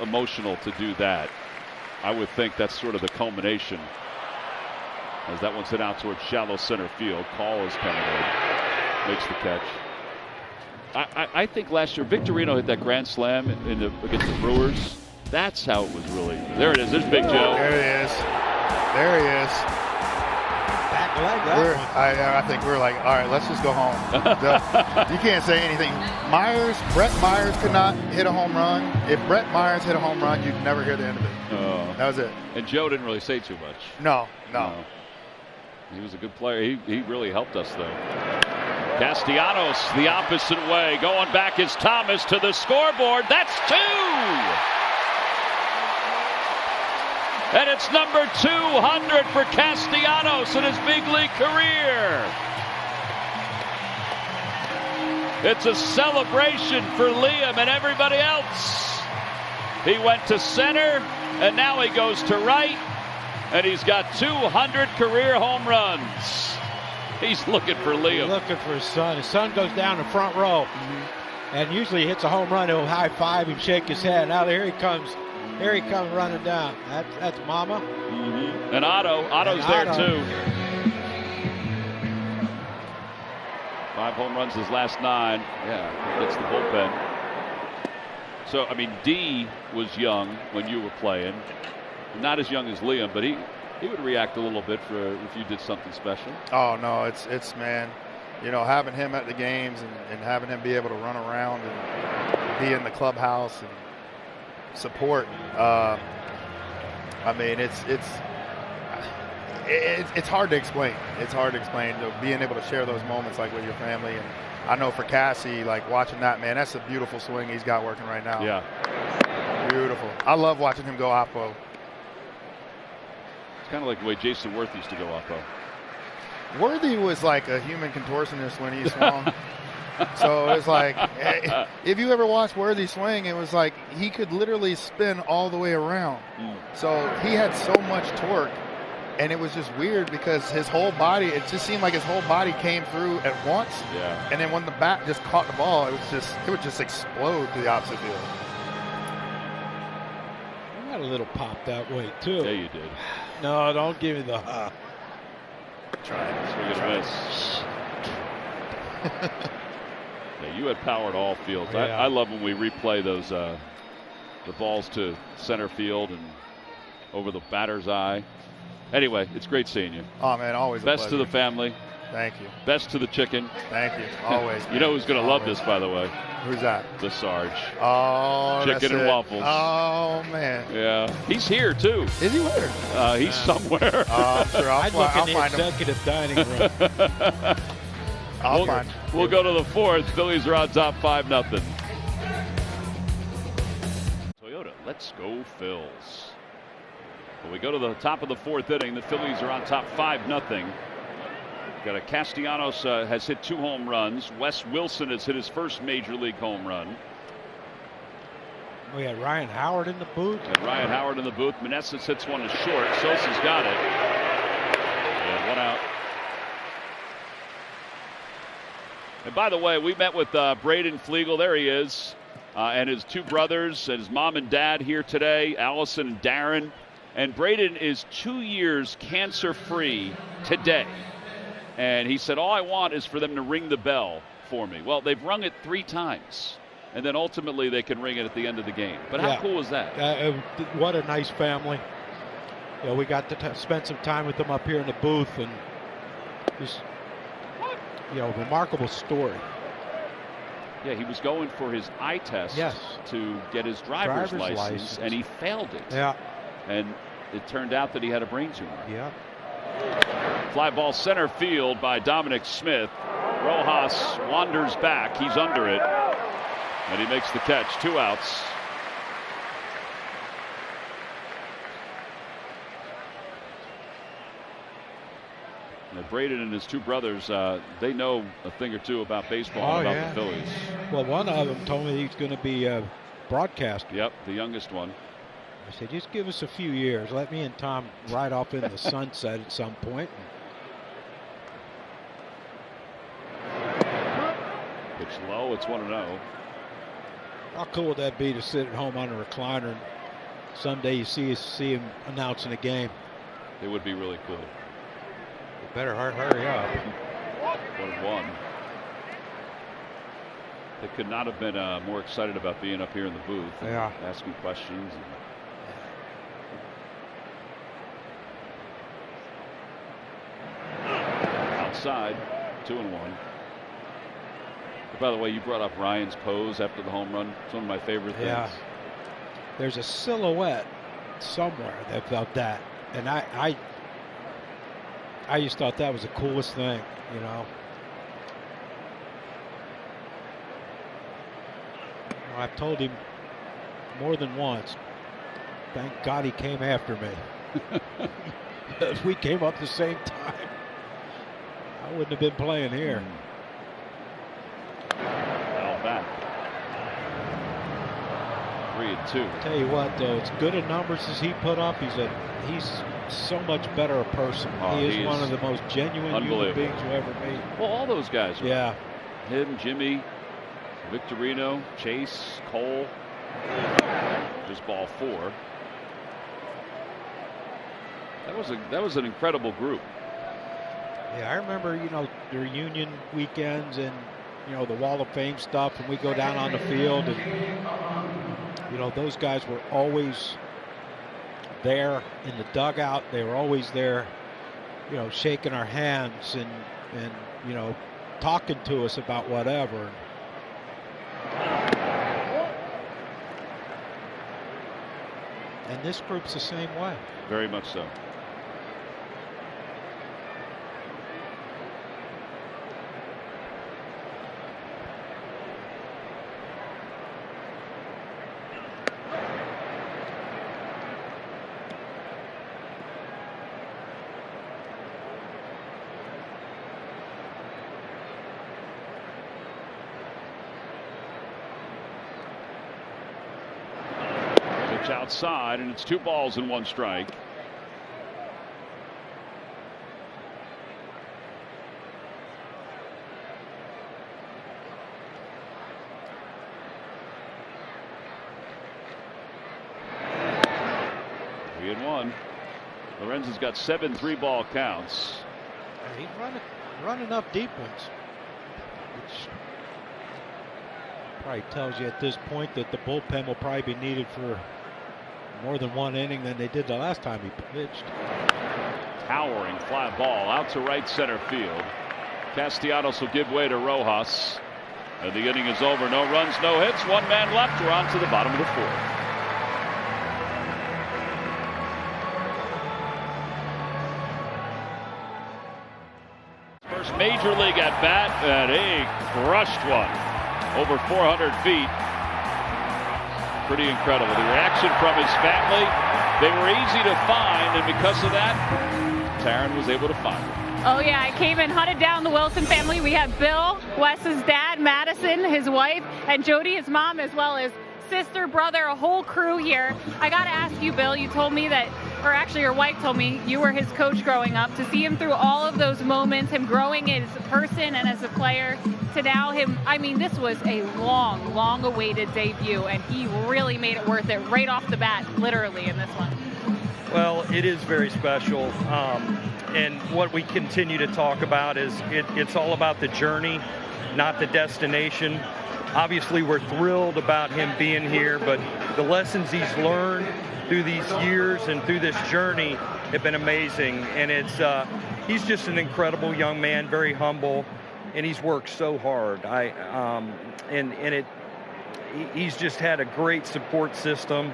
emotional to do that. I would think that's sort of the culmination. As that one's hit out towards shallow center field. Call is coming in. Makes the catch. I think last year Victorino hit that grand slam against the Brewers. That's how it was really. There it is. There's Big Joe. There he is. There he is. Back leg. I think we're like, all right, let's just go home. You can't say anything. Brett Myers could not hit a home run. If Brett Myers hit a home run, you'd never hear the end of it. That was it. And Joe didn't really say too much. No. He was a good player. He really helped us, though. Castellanos the opposite way. Going back is Thomas to the scoreboard. That's 2! And it's number 200 for Castellanos in his big league career. It's a celebration for Liam and everybody else. He went to center, and now he goes to right, and he's got 200 career home runs. He's looking for Liam. He's looking for his son. His son goes down the front row, and usually hits a home run. He'll high five him, shake his head. Now here he comes. Here he comes running down. That's Mama. And Otto's there too. 5 home runs his last 9. Yeah, that's the bullpen. So, I mean, D was young when you were playing. Not as young as Liam, but he would react a little bit if you did something special. Oh, no, it's man, having him at the games and having him be able to run around and be in the clubhouse and support. I mean, it's hard to explain. It's hard to explain, being able to share those moments like with your family. And I know for Cassie, like watching that, man, that's a beautiful swing he's got working right now. Yeah. Beautiful. I love watching him go oppo. It's kind of like the way Jason Worth used to go oppo. Worthy was like a human contortionist when he swung. So it's like, if you ever watched Worthy swing, it was like he could literally spin all the way around. So he had so much torque, and it was just weird because his whole body, it just seemed like his whole body came through at once. Yeah. And then when the bat just caught the ball, it would just explode to the opposite field. I got a little pop that way too. Yeah, you did. No, don't give me the. Try it. Swing and miss. Yeah, you had power at all fields. Yeah. I love when we replay those the balls to center field and over the batter's eye. Anyway, it's great seeing you. Oh, man, always Best a to pleasure. the family. Thank you. Best to the chicken. Thank you. Always. You know who's going to love this, by the way? Who's that? The Sarge. Oh, Chicken and waffles. Oh, man. Yeah. He's here, too. Is he where? He's somewhere. I'm sure I'd look in the find him. executive dining room. I'll find him. We'll go to the 4th. Phillies are on top 5-0. Toyota, let's go Phils. When we go to the top of the 4th inning, the Phillies are on top 5-0. Got a Castellanos has hit 2 home runs. Wes Wilson has hit his first major league home run. We had Ryan Howard in the booth. Meneses hits one to short. Sosa's got it. And 1 out. And by the way, we met with Braden Flegel. There he is. And his 2 brothers and his mom and dad here today, Allison and Darren. And Braden is 2 years cancer-free today. And he said, all I want is for them to ring the bell for me. Well, they've rung it 3 times. And then ultimately they can ring it at the end of the game. But how cool is that? What a nice family. We got to spend some time with them up here in the booth. And just, remarkable story. Yeah, he was going for his eye test to get his driver's license, and he failed it. Yeah. And it turned out that he had a brain tumor. Yeah. Fly ball center field by Dominic Smith. Rojas wanders back. He's under it. And he makes the catch. 2 outs. Now, Braden and his 2 brothers, they know a thing or two about baseball and about the Phillies. Well, one of them told me he's going to be broadcast. Yep, the youngest one. I said, just give us a few years. Let me and Tom ride off into the sunset at some point. Pitch low, it's 1-0. How cool would that be to sit at home on a recliner and someday you see him announcing a game? It would be really cool. Better hurry up. 1-1. They could not have been more excited about being up here in the booth. Yeah. Asking questions. Outside, 2-1. By the way, you brought up Ryan's pose after the home run. It's one of my favorite things. Yeah. There's a silhouette somewhere of that, and I just thought that was the coolest thing, you know. I've told him more than once, thank God he came after me. If we came up the same time, I wouldn't have been playing here. Foul back. 3-2. Tell you what, though, as good a numbers as he put up, he's so much better a person. He is one of the most genuine human beings you ever meet. Well, all those guys. Yeah. Him, Jimmy, Victorino, Chase, Cole. Just ball 4. That was an incredible group. Yeah, I remember, you know, the reunion weekends and, you know, the Wall of Fame stuff, and we go down on the field, and, you know, those guys were always there in the dugout. They were always there, you know, shaking our hands and you know, talking to us about whatever. And this group's the same way. Very much so. Outside, and it's 2 balls and 1 strike. Three and 1. Lorenzen's got 7 3-ball counts. He's running up deep ones, which probably tells you at this point that the bullpen will probably be needed for more than 1 inning than they did the last time he pitched. Towering fly ball out to right center field. Castellanos will give way to Rojas. And the inning is over. No runs, no hits. 1 man left. We're on to the bottom of the 4th. First major league at bat, and he crushed one over 400 feet. Pretty incredible. The reaction from his family. They were easy to find, and because of that, Taryn was able to find them. Oh, yeah. I came and hunted down the Wilson family. We have Bill, Wes's dad, Madison, his wife, and Jody, his mom, as well as sister, brother, a whole crew here. I got to ask you, Bill, you told me that, or actually your wife told me you were his coach growing up. To see him through all of those moments, him growing as a person and as a player, to now him, I mean, this was a long awaited debut, and he really made it worth it right off the bat, literally, in this one. Well, it is very special. And what we continue to talk about is it's all about the journey, not the destination. Obviously, we're thrilled about him being here, but the lessons he's learned through these years and through this journey have been amazing. And he's just an incredible young man, very humble, and he's worked so hard. He's just had a great support system,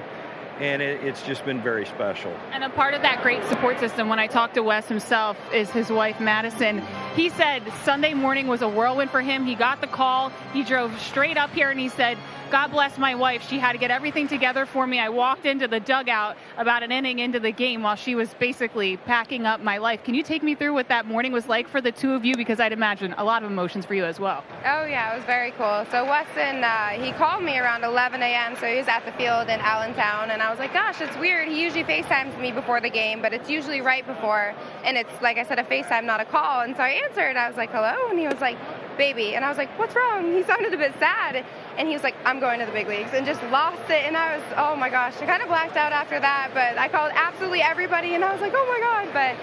and it's just been very special. And a part of that great support system, when I talked to Wes himself, is his wife, Madison. He said Sunday morning was a whirlwind for him. He got the call. He drove straight up here, and he said, God bless my wife. She had to get everything together for me. I walked into the dugout about an inning into the game while she was basically packing up my life. Can you take me through what that morning was like for the two of you? Because I'd imagine a lot of emotions for you as well. Oh, yeah, it was very cool. So Weston, he called me around 11 a.m., so he was at the field in Allentown, and I was like, gosh, it's weird. He usually FaceTimes me before the game, but it's usually right before, and it's, like I said, a FaceTime, not a call. And so I answered, and I was like, hello? And he was like, baby. And I was like, what's wrong? He sounded a bit sad. And he was like, I'm going to the big leagues, and just lost it. And I was, oh my gosh, I kind of blacked out after that, but I called absolutely everybody, and I was like, oh my God. But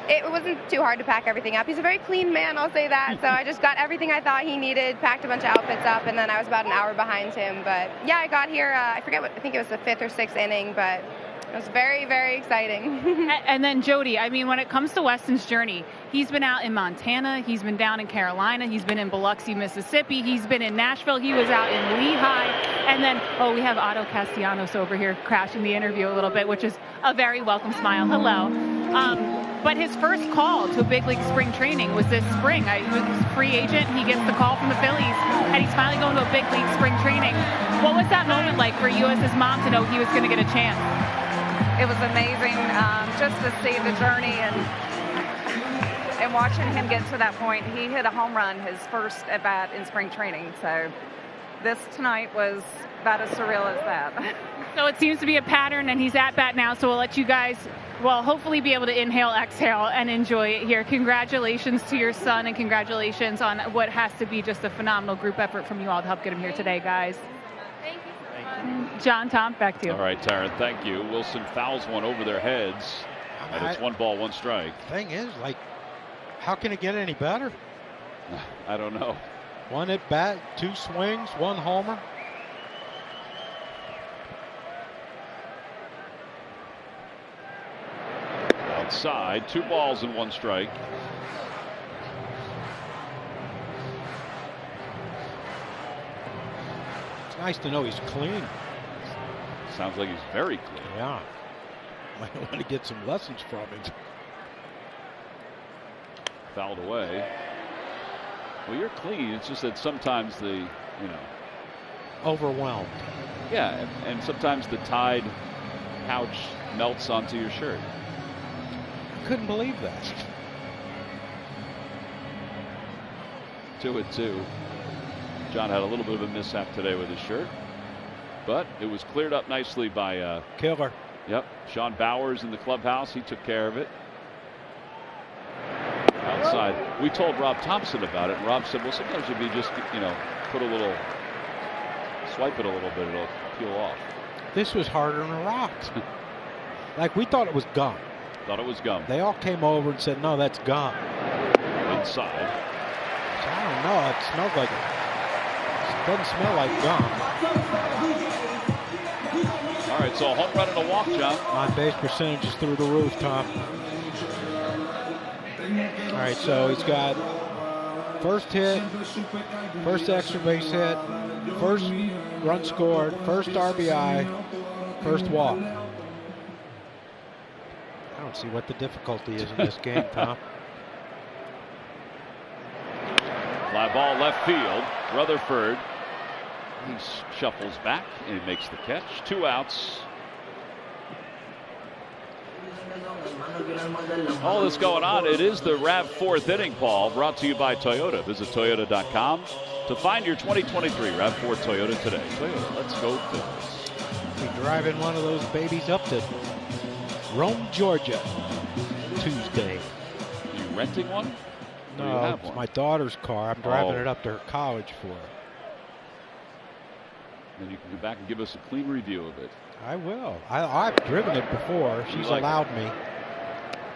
it wasn't too hard to pack everything up. He's a very clean man, I'll say that. So I just got everything I thought he needed, packed a bunch of outfits up, and then I was about an hour behind him. But yeah, I got here, I think it was the 5th or 6th inning, but it was very, very exciting. And then Jody, I mean, when it comes to Weston's journey, he's been out in Montana, he's been down in Carolina, he's been in Biloxi, Mississippi, he's been in Nashville, he was out in Lehigh, and then, we have Otto Castellanos over here crashing the interview a little bit, which is a very welcome smile. Hello. But his first call to a big league spring training was this spring. He was a free agent. He gets the call from the Phillies, and he's finally going to a big league spring training. What was that moment like for you as his mom to know he was going to get a chance? It was amazing just to see the journey and watching him get to that point. He hit a home run his first at bat in spring training. So this tonight was about as surreal as that. So it seems to be a pattern, and he's at bat now. So we'll let you guys, hopefully be able to inhale, exhale, and enjoy it here. Congratulations to your son, and congratulations on what has to be just a phenomenal group effort from you all to help get him here today, guys. Thank you. John, Tom, back to you. All right, Taryn, thank you. Wilson fouls one over their heads, and it's 1 ball, 1 strike. Thing is, how can it get any better? I don't know. 1 at bat, 2 swings, 1 homer. Outside, 2 balls and 1 strike. It's nice to know he's clean. Sounds like he's very clean. Yeah. Might want to get some lessons from him. Fouled away. Well, you're clean. It's just that sometimes overwhelmed. Yeah, and sometimes the Tide pouch melts onto your shirt. I couldn't believe that. 2-2. John had a little bit of a mishap today with his shirt, but it was cleared up nicely by Killer. Yep, Sean Bowers in the clubhouse. He took care of it. Outside, we told Rob Thompson about it, and Rob said, well, sometimes if you just put a little, swipe it a little bit, it'll peel off. This was harder than a rock. We thought it was gum. Thought it was gum. They all came over and said, no, that's gum. Inside. So I don't know. It smells like it. Doesn't smell like gum. All right, so a home run and a walk, John. On base percentage is through the roof, Tom. All right, so he's got first hit, first extra base hit, first run scored, first RBI, first walk. I don't see what the difficulty is in this game, Tom. Fly ball left field. Rutherford. He shuffles back and he makes the catch. 2 outs. All this going on. It is the RAV 4th inning, Paul, brought to you by Toyota. Visit Toyota.com to find your 2023 RAV 4 Toyota today. Toyota, let's go Phillies. We're driving one of those babies up to Rome, Georgia, Tuesday. Are you renting one? No, it's my daughter's car. I'm driving it up to her college for her. Then you can come back and give us a clean review of it. I will. I've driven it before. She's allowed me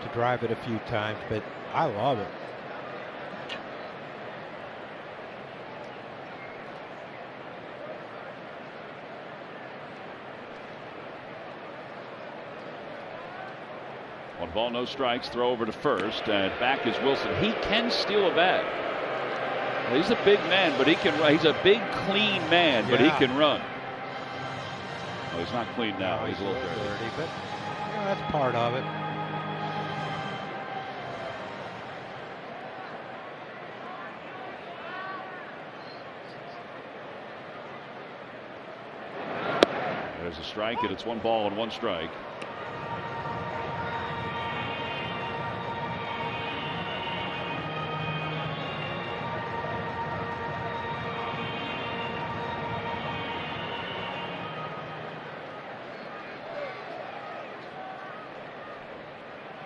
to drive it a few times, but I love it. One ball, no strikes. Throw over to first, and back is Wilson. He can steal a bag. He's a big man, but he can run. He's a big, clean man, but he can run. Oh, he's not clean now. He's a little dirty, but that's part of it. There's a strike, and it's 1 ball and 1 strike.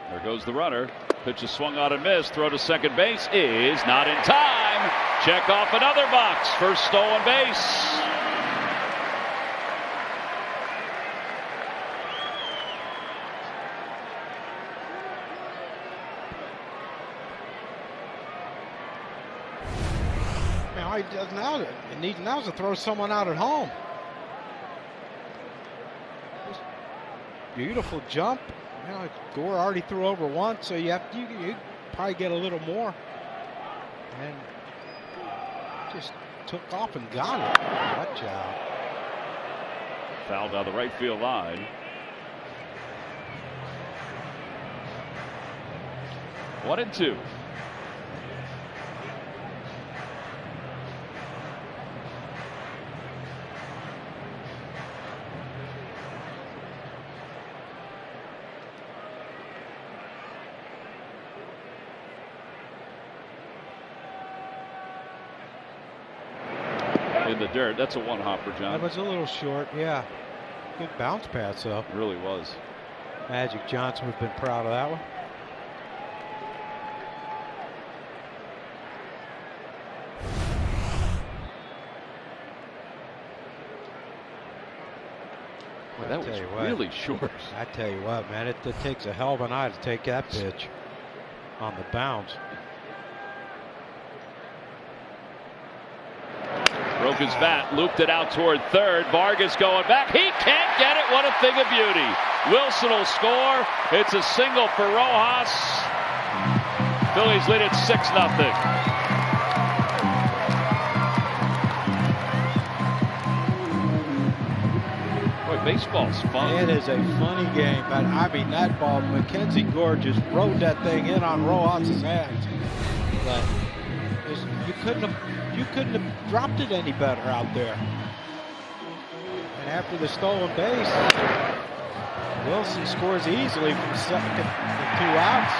There goes the runner. Pitch is swung on and missed. Throw to second base is not in time. Check off another box. First stolen base. All he does now, he needs now is to throw someone out at home. Just beautiful jump. You know, Gore already threw over once, so you probably get a little more. And just took off and got it. What job. Foul down the right field line. 1-2. In the dirt. That's a one-hopper, John. That was a little short, yeah. Good bounce pass, though. It really was. Magic Johnson would have been proud of that one. Boy, that was really short. I tell you what, man, it takes a hell of an eye to take that pitch on the bounce. Broke his bat, looped it out toward third. Vargas going back. He can't get it. What a thing of beauty. Wilson will score. It's a single for Rojas. Phillies lead it 6-0. Baseball's fun. It is a funny game, but I mean that ball, Mackenzie Gore just rode that thing in on Rojas' hands. But you couldn't have dropped it any better out there. And after the stolen base, Wilson scores easily from second to 2 outs.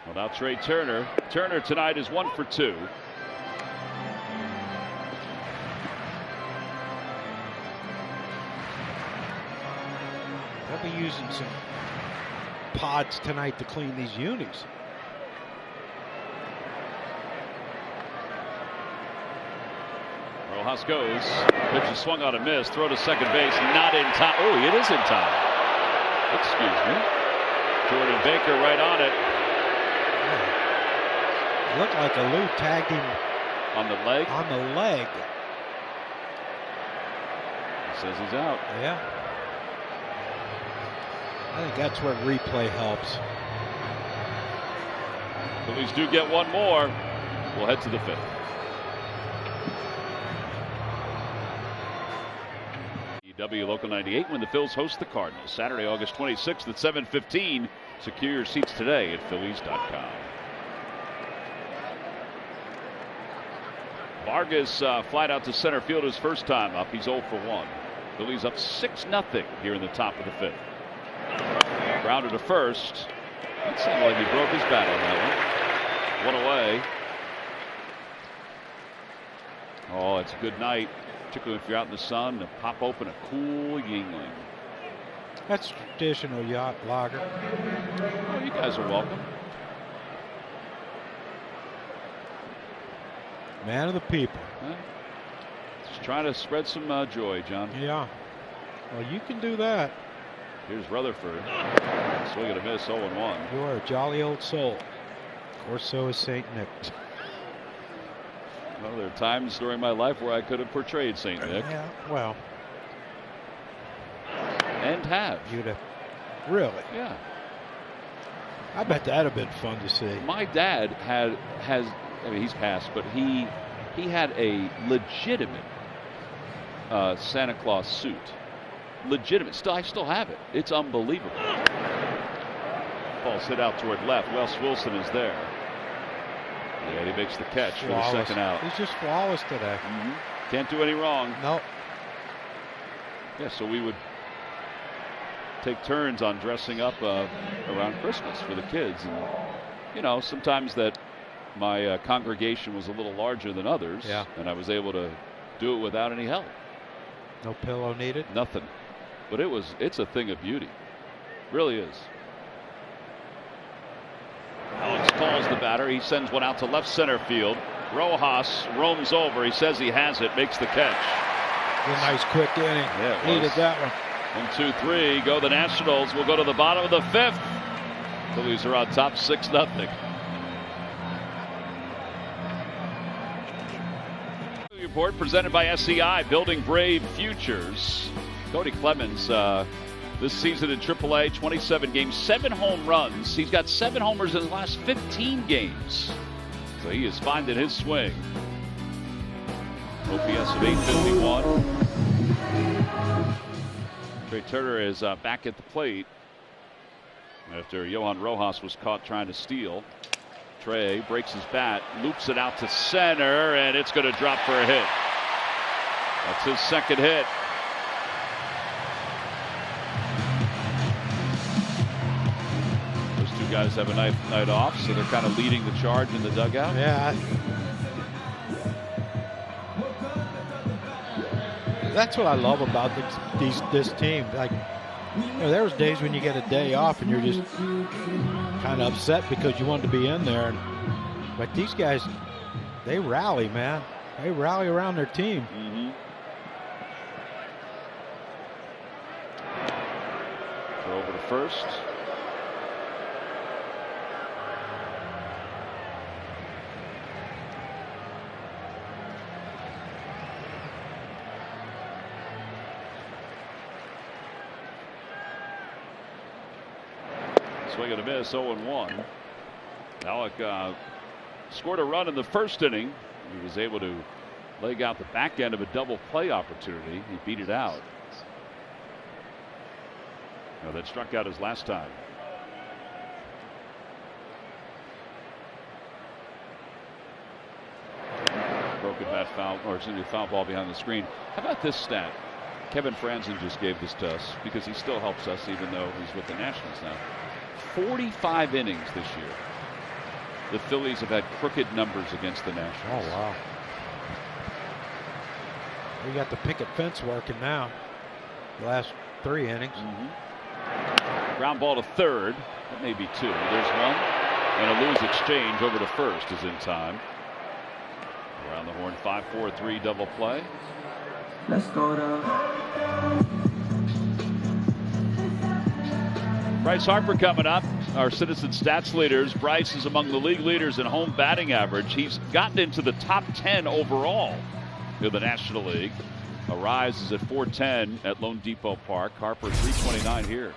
Well, now Trey Turner. Turner tonight is 1 for 2. They'll be using some pods tonight to clean these unis. Rojas goes. Pitch is swung on a miss. Throw to second base. Not in time. Oh, it is in time. Excuse me. Jordan Baker right on it. It looked like Alou tagged him on the leg. On the leg. He says he's out. Yeah. I think that's where replay helps. Phillies do get one more. We'll head to the 5th. EW Local 98 when the Phils host the Cardinals. Saturday, August 26th at 7:15. Secure your seats today at Phillies.com. Vargas flied out to center field his first time up. He's 0 for 1. Phillies up 6-0 here in the top of the 5th. Grounded to first. It seemed like he broke his bat on that one. One away. Oh, it's a good night, particularly if you're out in the sun, to pop open a cool Yingling. That's traditional yacht lager. Oh, you guys are welcome. Man of the people. Just trying to spread some joy, John. Yeah. Well, you can do that. Here's Rutherford. Swing and a miss, 0-1. You are a jolly old soul. Of course, so is St. Nick. Well, there are times during my life where I could have portrayed St. Nick. Yeah, well. And have. You'd have. Really? Yeah. I bet that'd have been fun to see. My dad has, I mean, he's passed, but he had a legitimate Santa Claus suit. Legitimate. I still have it. It's unbelievable. Ball's hit out toward left. Wes Wilson is there. Yeah, he makes the catch for the second out. He's just flawless today. Can't do any wrong. Nope. Yeah, so we would take turns on dressing up around Christmas for the kids. And, you know, sometimes that my congregation was a little larger than others. Yeah. And I was able to do it without any help. No pillow needed? Nothing. But it's a thing of beauty. Really is. Alex calls the batter. He sends one out to left center field. Rojas roams over. He says he has it. Makes the catch. A nice quick inning. Yeah, it needed was. that one. 1, 2, 3. Go the Nationals. We'll go to the bottom of the 5th. Phillies are on top 6-0. Report presented by SEI, building brave futures. Cody Clemens, this season in AAA, 27 games, 7 home runs. He's got 7 homers in the last 15 games. So he is finding his swing. OPS of 851. Trey Turner is back at the plate after Johan Rojas was caught trying to steal. Trey breaks his bat, loops it out to center, and it's going to drop for a hit. That's his second hit. Those two guys have a night off, so they're kind of leading the charge in the dugout. Yeah. That's what I love about this team. Like, there was days when you get a day off and you're just kind of upset because you wanted to be in there. But these guys, they rally, man. They rally around their team. Mm-hmm. Throw over to first. Swing and a miss, 0-1. Alec scored a run in the first inning. He was able to leg out the back end of a double play opportunity. He beat it out. No, that struck out his last time. Broken bat foul, or excuse me, foul ball behind the screen. How about this stat? Kevin Franzen just gave this to us because he still helps us even though he's with the Nationals now. 45 innings this year. The Phillies have had crooked numbers against the Nationals. Oh, wow. We got the picket fence working now. The last 3 innings. Mm-hmm. Ground ball to third. That may be 2. There's one. And a Lewis exchange over to first is in time. Around the horn, 5-4-3 double play. Let's go to Bryce Harper coming up, our Citizen Stats leaders. Bryce is among the league leaders in home batting average. He's gotten into the top 10 overall in the National League. A rise is at 410 at Lone Depot Park. Harper 329 here.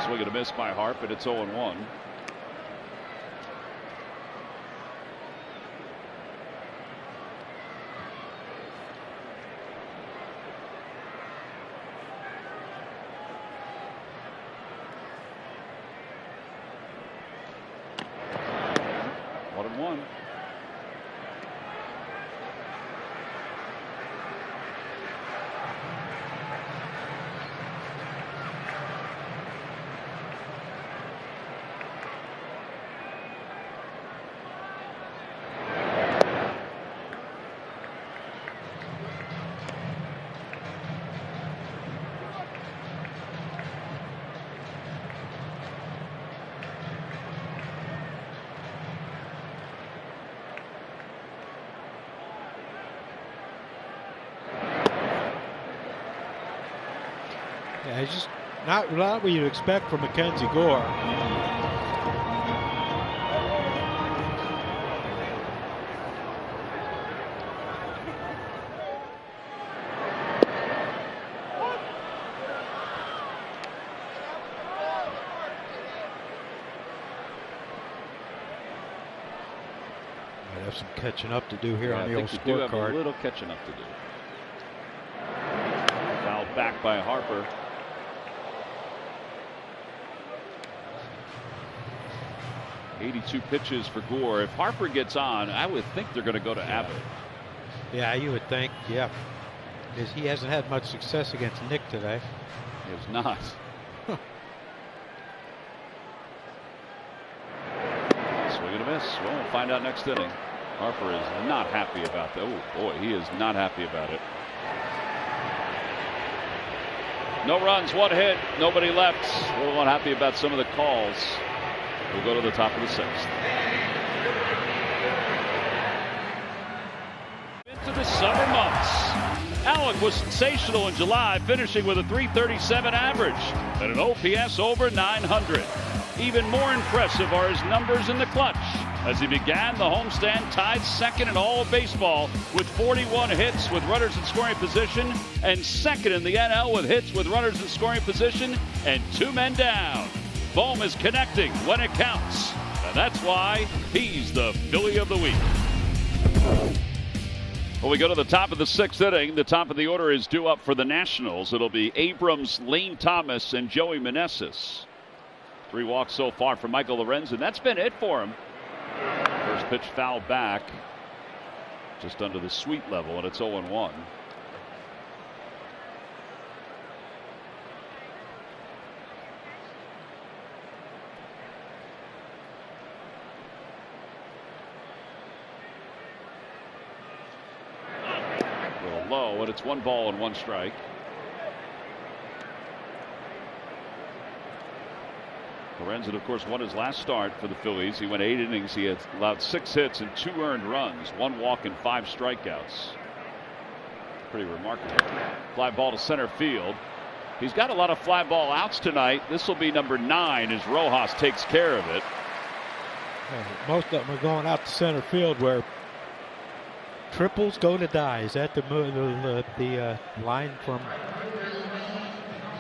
Swing and a miss by Harper, and it's 0-1. Yeah, he's just not what you'd expect from Mackenzie Gore. Might have some catching up to do here on the old scorecard. I think you do have a little catching up to do. Fouled back by Harper. .82 pitches for Gore. If Harper gets on, I would think they're going to go to Abbott. Yeah, you would think. Yeah, because he hasn't had much success against Nick today. He has not. Swing and a miss. Well, we'll find out next inning. Harper is not happy about that. Oh boy, he is not happy about it. No runs, 1 hit, nobody left. We're not happy about some of the calls. We'll go to the top of the 6th. Into the summer months. Alec was sensational in July, finishing with a .337 average and an OPS over 900. Even more impressive are his numbers in the clutch. as he began the homestand tied second in all of baseball with 41 hits with runners in scoring position and second in the NL with hits with runners in scoring position and 2 men down. Bohm is connecting when it counts, and that's why he's the Philly of the week. Well, we go to the top of the 6th inning. The top of the order is due up for the Nationals. It'll be Abrams, Lane Thomas, and Joey Meneses. 3 walks so far for Michael Lorenzen. That's been it for him. First pitch foul back, just under the sweet level, and it's 0-1. Low, and it's 1 ball and 1 strike. Lorenzen, of course, won his last start for the Phillies. He went 8 innings. He had allowed 6 hits and 2 earned runs, 1 walk and 5 strikeouts. Pretty remarkable. Fly ball to center field. He's got a lot of fly ball outs tonight. This will be number 9 as Rojas takes care of it. Most of them are going out to center field where triples go to die. Is that the line from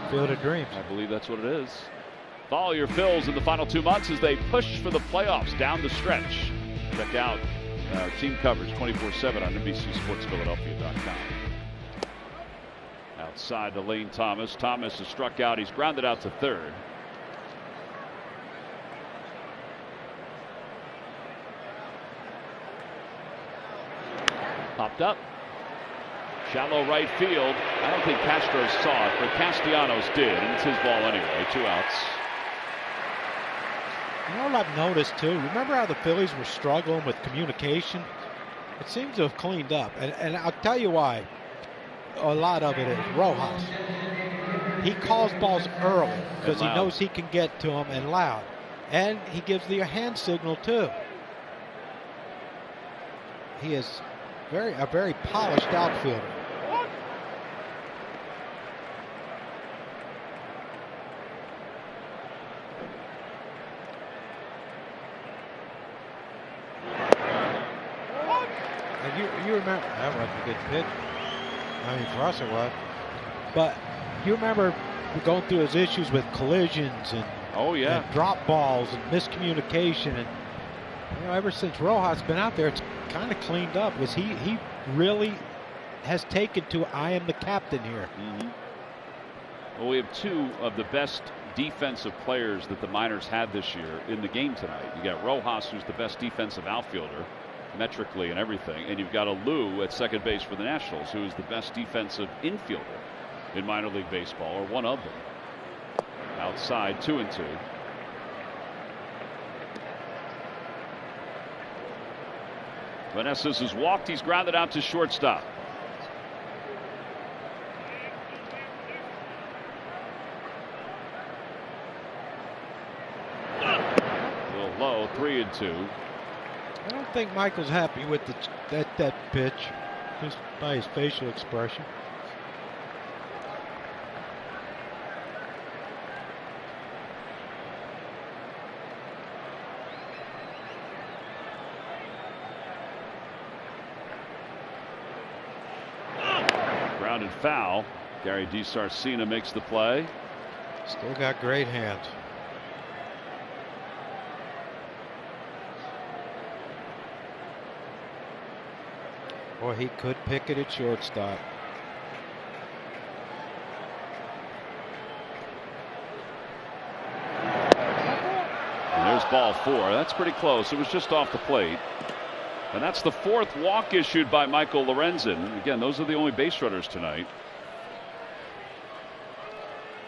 Field of Dreams? I believe that's what it is. Follow your Phils in the final 2 months as they push for the playoffs down the stretch. Check out our team coverage 24/7 on NBCSportsPhiladelphia.com. Outside to Lane Thomas. Thomas is struck out. He's grounded out to third. Popped up. Shallow right field. I don't think Castro saw it, but Castellanos did, and it's his ball anyway. 2 outs. You know what I've noticed too? Remember how the Phillies were struggling with communication? It seems to have cleaned up, and I'll tell you why. A lot of it is Rojas. He calls balls early because he knows he can get to them and loud, and he gives the hand signal too. He is a very polished outfielder. And you remember that wasn't a good pitch. I mean, for us it was. But you remember going through his issues with collisions and and drop balls and miscommunication, and ever since Rojas been out there, it's kind of cleaned up. Because he really has taken to I am the captain here. Well, we have 2 of the best defensive players that the Miners had this year in the game tonight. You got Rojas, who's the best defensive outfielder metrically and everything, and you've got a Lou at second base for the Nationals, who is the best defensive infielder in minor league baseball, or one of them. Outside, 2-2. Meneses has walked. He's grounded out to shortstop. A little low, 3-2. I don't think Michael's happy with that pitch, just by his facial expression. Grounded foul. Gary DiSarcina makes the play. Still got great hands. Boy, he could pick it at shortstop. And there's ball 4. That's pretty close. It was just off the plate. And that's the 4th walk issued by Michael Lorenzen. Again, those are the only base runners tonight.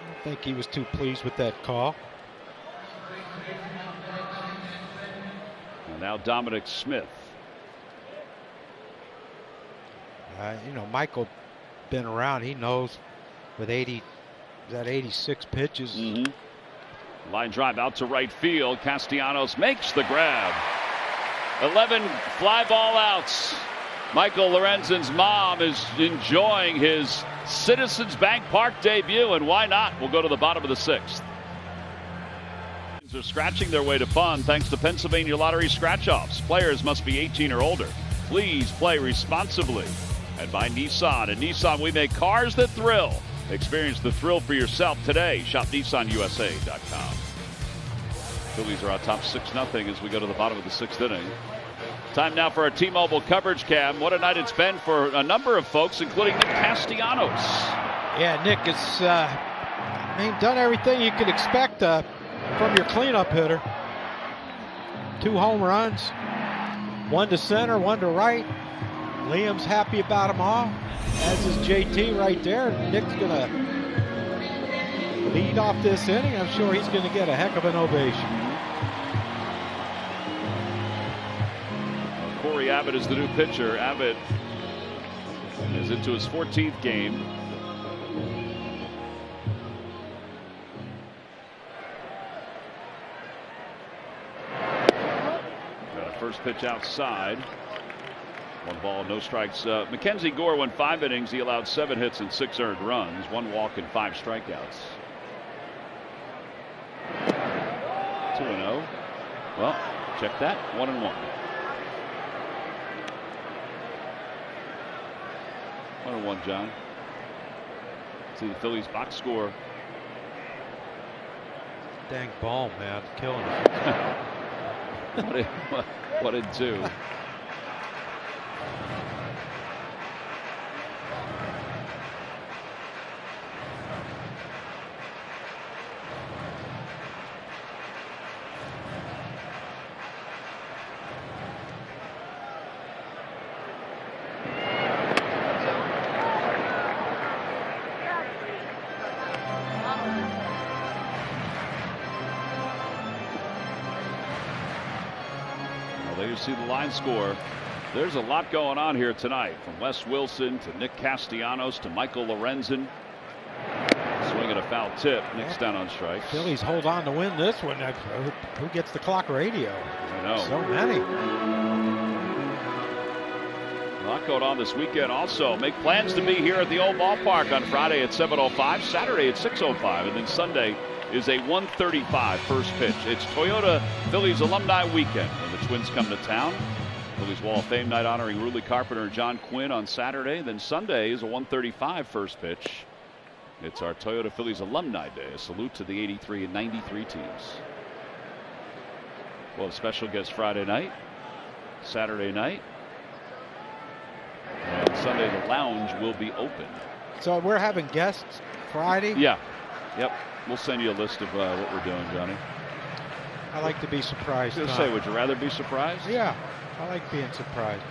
I don't think he was too pleased with that call. And now Dominic Smith. Michael been around. He knows with 86 pitches. Line drive out to right field. Castellanos makes the grab. 11 fly ball outs. Michael Lorenzen's mom is enjoying his Citizens Bank Park debut, and why not? We'll go to the bottom of the 6th. Are scratching their way to fun thanks to Pennsylvania Lottery scratch-offs. Players must be 18 or older. Please play responsibly. And by Nissan. At Nissan, we make cars that thrill. Experience the thrill for yourself today. Shop NissanUSA.com. Phillies are on top 6-0 as we go to the bottom of the 6th inning. Time now for our T-Mobile coverage cam. What a night it's been for a number of folks, including Nick Castellanos. Yeah, Nick has done everything you could expect from your cleanup hitter. 2 home runs, 1 to center, 1 to right. Liam's happy about them all, as is JT right there. Nick's going to lead off this inning. I'm sure he's going to get a heck of an ovation. Corey Abbott is the new pitcher. Abbott is into his 14th game. Got a first pitch outside. 1 ball, no strikes. Mackenzie Gore went 5 innings. He allowed 7 hits and 6 earned runs, 1 walk and 5 strikeouts. 2-0. Well, check that. 1-1. 1-1, John. See the Phillies box score. Dang ball, man. Killing us. What did 2? There you see the line score. There's a lot going on here tonight, from Wes Wilson to Nick Castellanos to Michael Lorenzen. Swinging a foul tip. Nick's down on strikes. Phillies hold on to win this one. Who gets the clock radio? I know. So many. A lot going on this weekend also. Make plans to be here at the old ballpark on Friday at 7:05, Saturday at 6:05, and then Sunday is a 1:35 first pitch. It's Toyota Phillies Alumni Weekend when the Twins come to town. Phillies Wall of Fame night honoring Rudy Carpenter and John Quinn on Saturday. Then Sunday is a 1:35 first pitch. It's our Toyota Phillies Alumni Day. A salute to the 83 and 93 teams. We'll have special guests Friday night, Saturday night, and Sunday the lounge will be open. So we're having guests Friday? Yeah. Yep. We'll send you a list of what we're doing, Johnny. I like to be surprised. I was going to say, would you rather be surprised? Yeah, I like being surprised.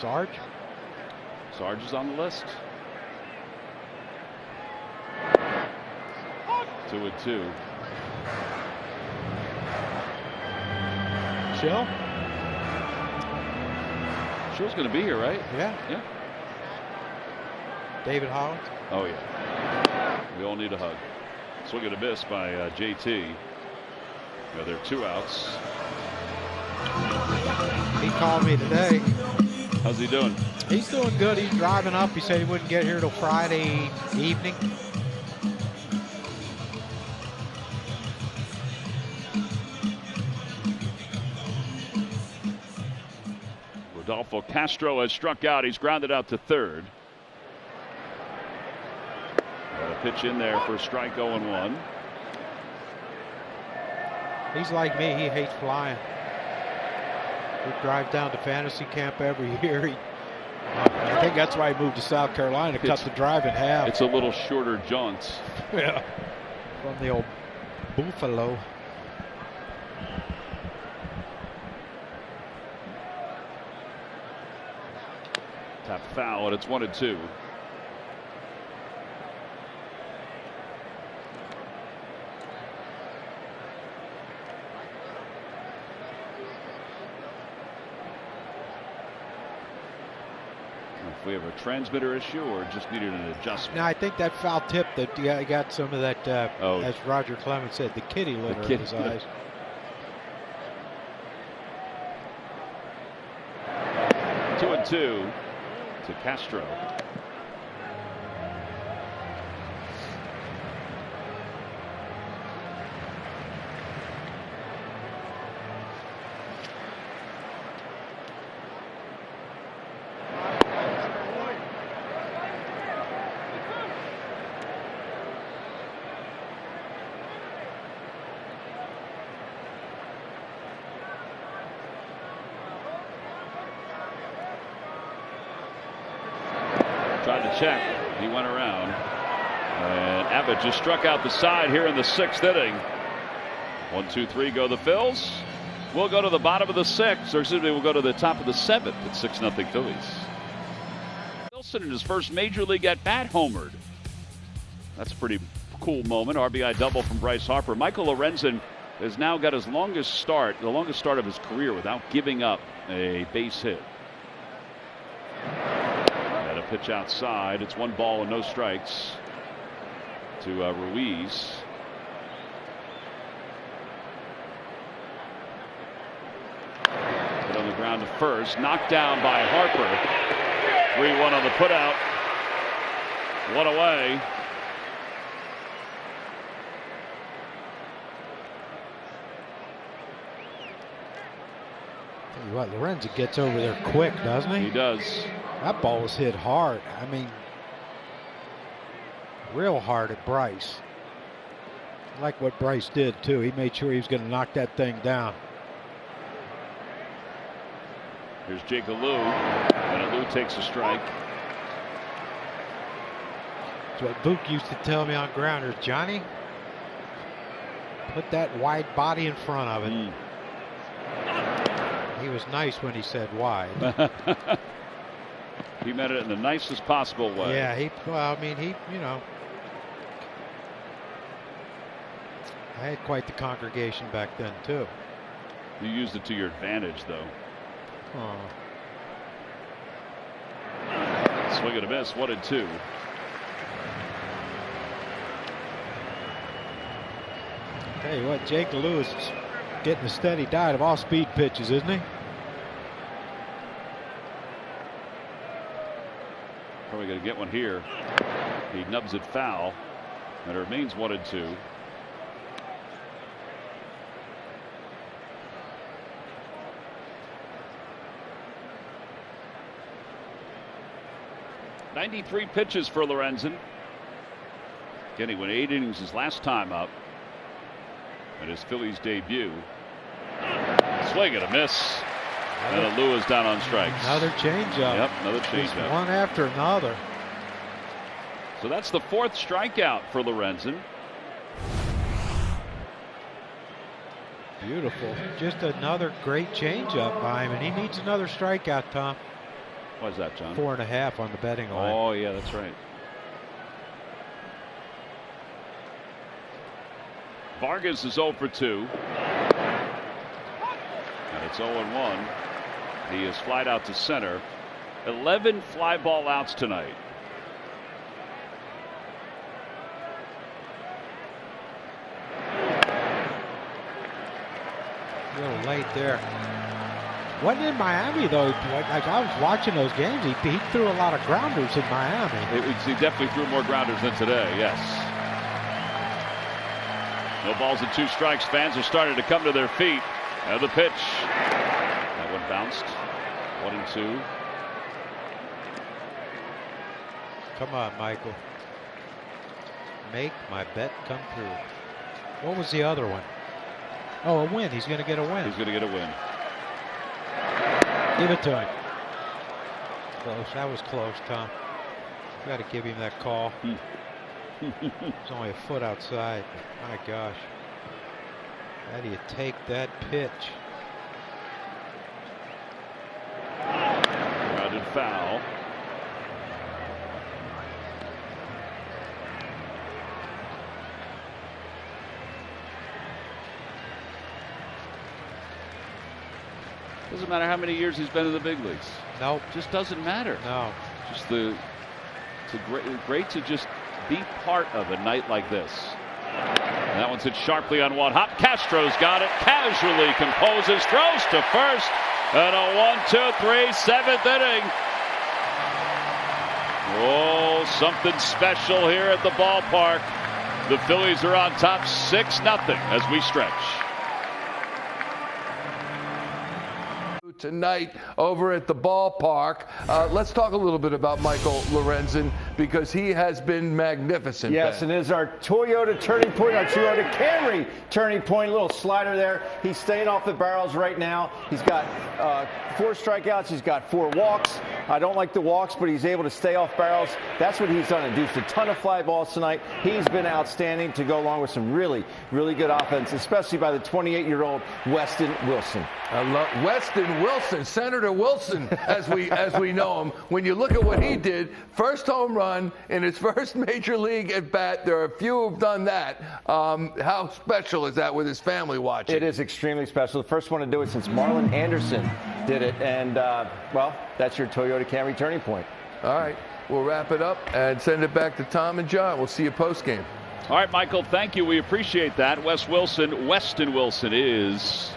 Sarge? Sarge is on the list. 2-2. Chill? Chill's going to be here, right? Yeah. Yeah. David Hollins? Oh, yeah. We all need a hug. Swing and a miss by JT. There are 2 outs. He called me today. How's he doing? He's doing good. He's driving up. He said he wouldn't get here till Friday evening. Rodolfo Castro has struck out. He's grounded out to third. Got a pitch in there for a strike, 0-1. He's like me. He hates flying. He drives down to fantasy camp every year. I think that's why he moved to South Carolina, to cut the drive in half. It's a little shorter jaunts. Yeah. From the old Buffalo. Tap foul, and it's 1-2. if we have a transmitter issue or just needed an adjustment. Now I think that foul tip that got some of that, as Roger Clemens said, the kitty litter in his eyes. 2-2 to Castro. Tried to check. He went around. And Abbott just struck out the side here in the 6th inning. 1, 2, 3 go the Phils. We'll go to the bottom of the 6th. Or excuse me, we'll go to the top of the 7th at 6-0 Phillies. Wilson in his first major league at bat homered. That's a pretty cool moment. RBI double from Bryce Harper. Michael Lorenzen has now got his longest start, the longest start of his career without giving up a base hit. Pitch outside. It's 1 ball and no strikes to Ruiz. Hit on the ground to first. Knocked down by Harper. 3-1 on the putout. 1 away. Tell you what, Lorenzen gets over there quick, doesn't he? He does. That ball was hit hard. I mean, real hard at Bryce. I like what Bryce did, too. He made sure he was going to knock that thing down. Here's Jake Alou. And Alou takes a strike. That's what Book used to tell me on grounders. Johnny, put that wide body in front of it. He was nice when he said wide. He meant it in the nicest possible way. Yeah, well, I mean, you know, I had quite the congregation back then, too. You used it to your advantage, though. Oh. Swing and a miss, 1-2. Tell you what, Jake Alou is getting a steady diet of off-speed pitches, isn't he? Probably going to get one here. He nubs it foul, and it remains 1-2. "93 pitches for Lorenzen. Again, he went 8 innings his last time up at his Phillies debut. Swing and a miss. And Alou is down on strikes. Another changeup. Yep, another changeup. One after another. So that's the 4th strikeout for Lorenzen. Beautiful. Just another great changeup by him, and he needs another strikeout, Tom. What is that, John? 4.5 on the betting line. Oh, yeah, that's right. Vargas is 0 for 2. And it's 0-1. He is flied out to center. 11 fly ball outs tonight. A little late there. Wasn't in Miami, though. Like I was watching those games, he threw a lot of grounders in Miami. He definitely threw more grounders than today, yes. No balls and 2 strikes. Fans are starting to come to their feet. And the pitch. That one bounced. 1-2. Come on, Michael. Make my bet come true. What was the other one? Oh, a win. He's going to get a win. He's going to get a win. Give it to him. Close. That was close, Tom. You got to give him that call. It's only a foot outside. My gosh. How do you take that pitch? Grounded foul. Doesn't matter how many years he's been in the big leagues. Nope. Just doesn't matter. No. It's great to just be part of a night like this. And that one's hit sharply on one hop. Castro's got it. Casually composes, throws to first. And a 1-2-3 seventh inning. Oh, something special here at the ballpark. The Phillies are on top 6-0 as we stretch. Tonight over at the ballpark. Let's talk a little bit about Michael Lorenzen because he has been magnificent. Yes, and it is our Toyota turning point, our Toyota Camry turning point. A little slider there. He's staying off the barrels right now. He's got 4 strikeouts. He's got 4 walks. I don't like the walks, but he's able to stay off barrels. That's what he's done. Induced a ton of fly balls tonight. He's been outstanding to go along with some really, really good offense, especially by the 28-year-old Weston Wilson. I love Weston Wilson, Senator Wilson, as we know him. When you look at what he did, first home run in his first major league at bat. There are a few who've done that. How special is that with his family watching? It is extremely special. The first one to do it since Marlon Anderson did it. And, well, that's your Toyota Camry turning point. All right. We'll wrap it up and send it back to Tom and John. We'll see you post-game. All right, Michael, thank you. We appreciate that. Weston Wilson is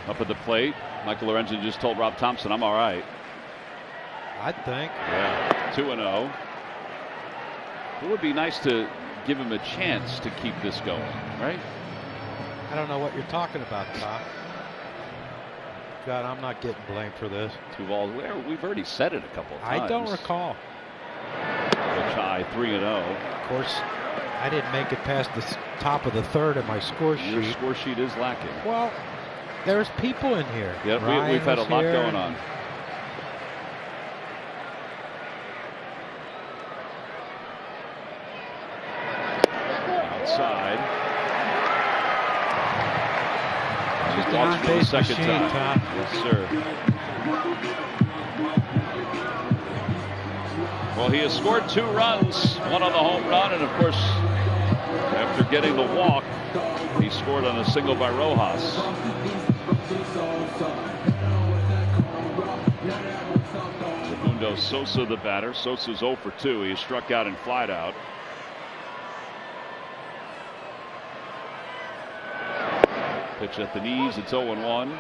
up at the plate. Michael Lorenzen just told Rob Thompson, I'm all right. I think. Yeah, 2-0. It would be nice to give him a chance to keep this going, right? I don't know what you're talking about, Tom. God, I'm not getting blamed for this. 2 balls. We've already said it a couple of times. I don't recall. High 3-0. Of course, I didn't make it past the top of the third of my score sheet. Your score sheet is lacking. Well, there's people in here. Yeah, we've had a lot going on. Outside. Just an on-base machine, Tom. Yes, sir. Well, he has scored 2 runs, 1 on the home run, and of course, after getting the walk, he scored on a single by Rojas. Segundo Sosa, the batter. Sosa's 0 for 2. He is struck out and flied out. Pitch at the knees. It's 0-1.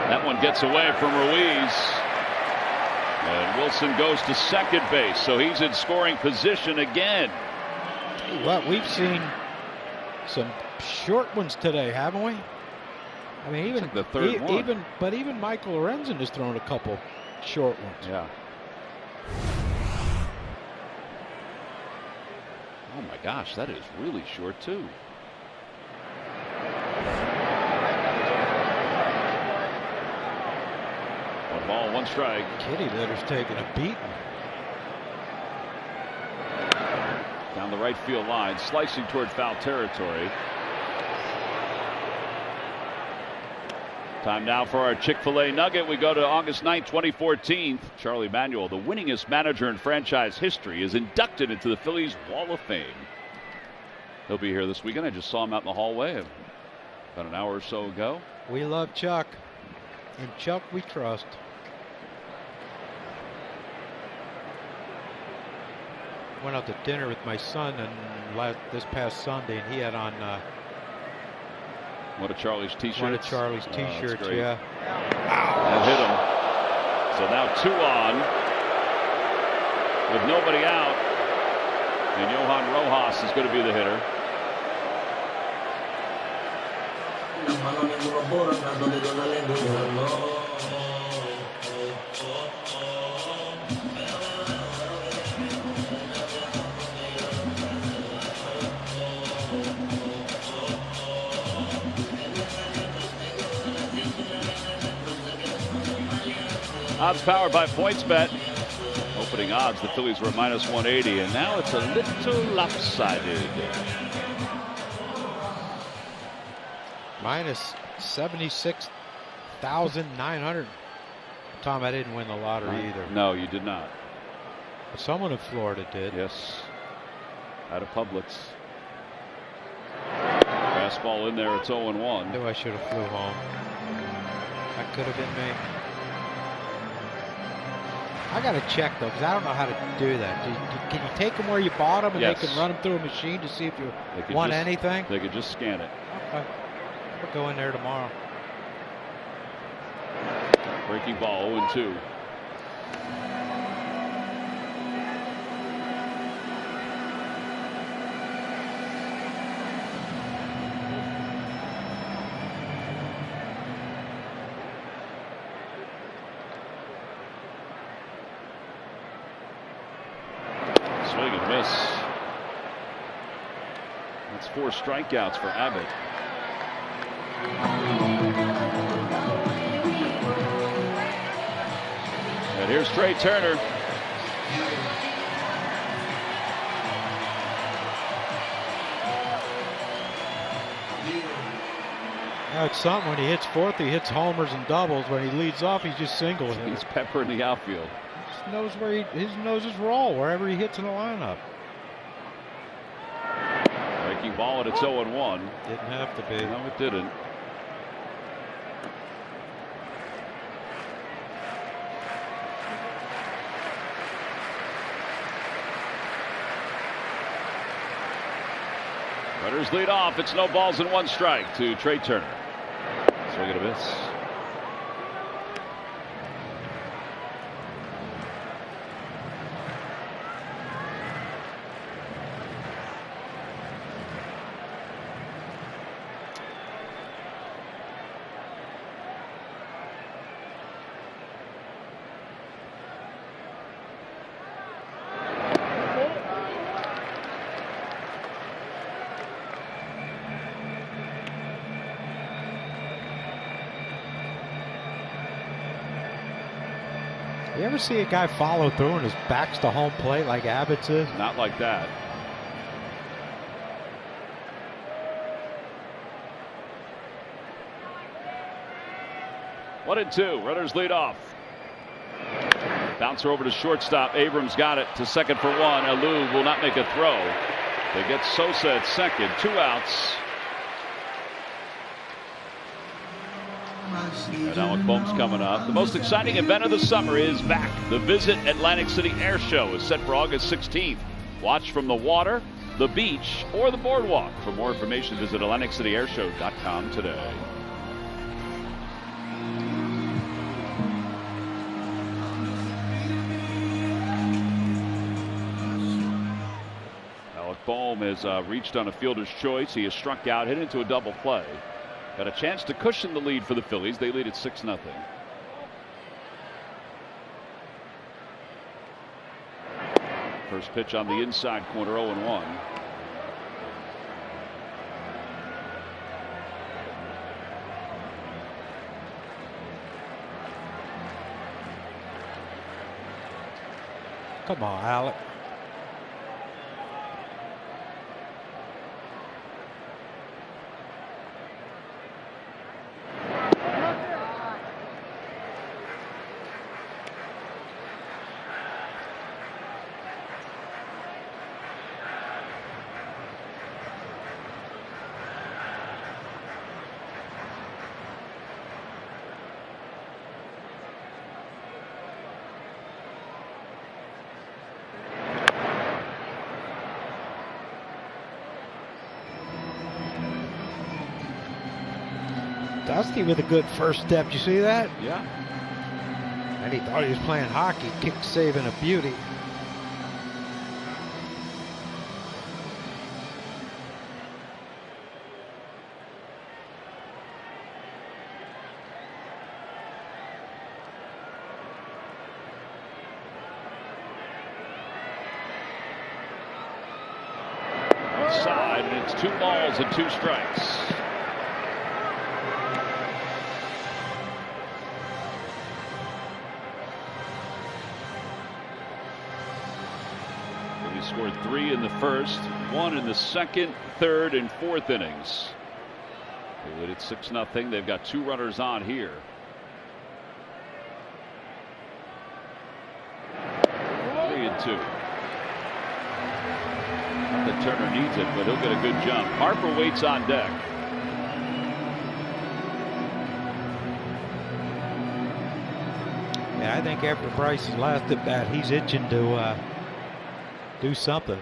That one gets away from Ruiz. And Wilson goes to second base, so he's in scoring position again. Well, we've seen some short ones today, haven't we? I mean, even like the third one. Even Michael Lorenzen has thrown a couple short ones. Yeah. Oh my gosh, that is really short too. 1 ball, 1 strike. Kitty Litter's taking a beating. Down the right field line, slicing toward foul territory. Time now for our Chick-fil-A Nugget. We go to August 9th, 2014. Charlie Manuel, the winningest manager in franchise history, is inducted into the Phillies Wall of Fame. He'll be here this weekend. I just saw him out in the hallway about an hour or so ago. We love Chuck, and Chuck we trust. Went out to dinner with my son and this past Sunday, and he had on one of Charlie's t-shirts. One of Charlie's t-shirts, yeah. That hit him. So now 2 on with nobody out, and Johan Rojas is going to be the hitter. Odds powered by PointsBet. Opening odds, the Phillies were minus 180, and now it's a little lopsided. Minus 76,920. Tom, I didn't win the lottery either. No, you did not. But someone in Florida did. Yes. Out of Publix. Fastball in there. It's 0-1. Knew I should have flew home. That could have been me. I got to check, though, because I don't know how to do that. Can you take them where you bought them and yes. they can run them through a machine to see if you want anything? They could just scan it. Okay. We'll go in there tomorrow. Breaking ball 0-2. Swing and miss. That's 4 strikeouts for Abbott. And here's Trey Turner. It's something when he hits fourth, he hits homers and doubles. When he leads off, he's just singles. He's peppering the outfield. He knows where his noses roll wherever he hits in the lineup. Breaking ball and it's 0-1. Didn't have to be. No, it didn't. Runners lead off. It's no balls and 1 strike to Trey Turner. Swing and a miss. You ever see a guy follow through and his back's to home plate like Abbott's is? Not like that. One and 2. Runners lead off. Bouncer over to shortstop. Abrams got it to second for 1. Alou will not make a throw. They get Sosa at second. 2 outs. And Alec Bohm's coming up. The most exciting event of the summer is back. The Visit Atlantic City Air Show is set for August 16th. Watch from the water, the beach, or the boardwalk. For more information, visit AtlanticCityAirShow.com today. Alec Bohm has reached on a fielder's choice. He has struck out, hit into a double play. Got a chance to cushion the lead for the Phillies. They lead at 6-0. First pitch on the inside corner, 0-1. Come on, Alec. Dusty with a good first step. You see that? Yeah. And he thought he was playing hockey. Kick saving a beauty. Outside, and it's 2 balls and 2 strikes. Scored 3 in the first, 1 in the second, third, and fourth innings. They lead at 6-0. They've got 2 runners on here. 2. Not that Turner needs it, but he'll get a good jump. Harper waits on deck. Yeah, I think after Bryce's last at bat, he's itching to do something.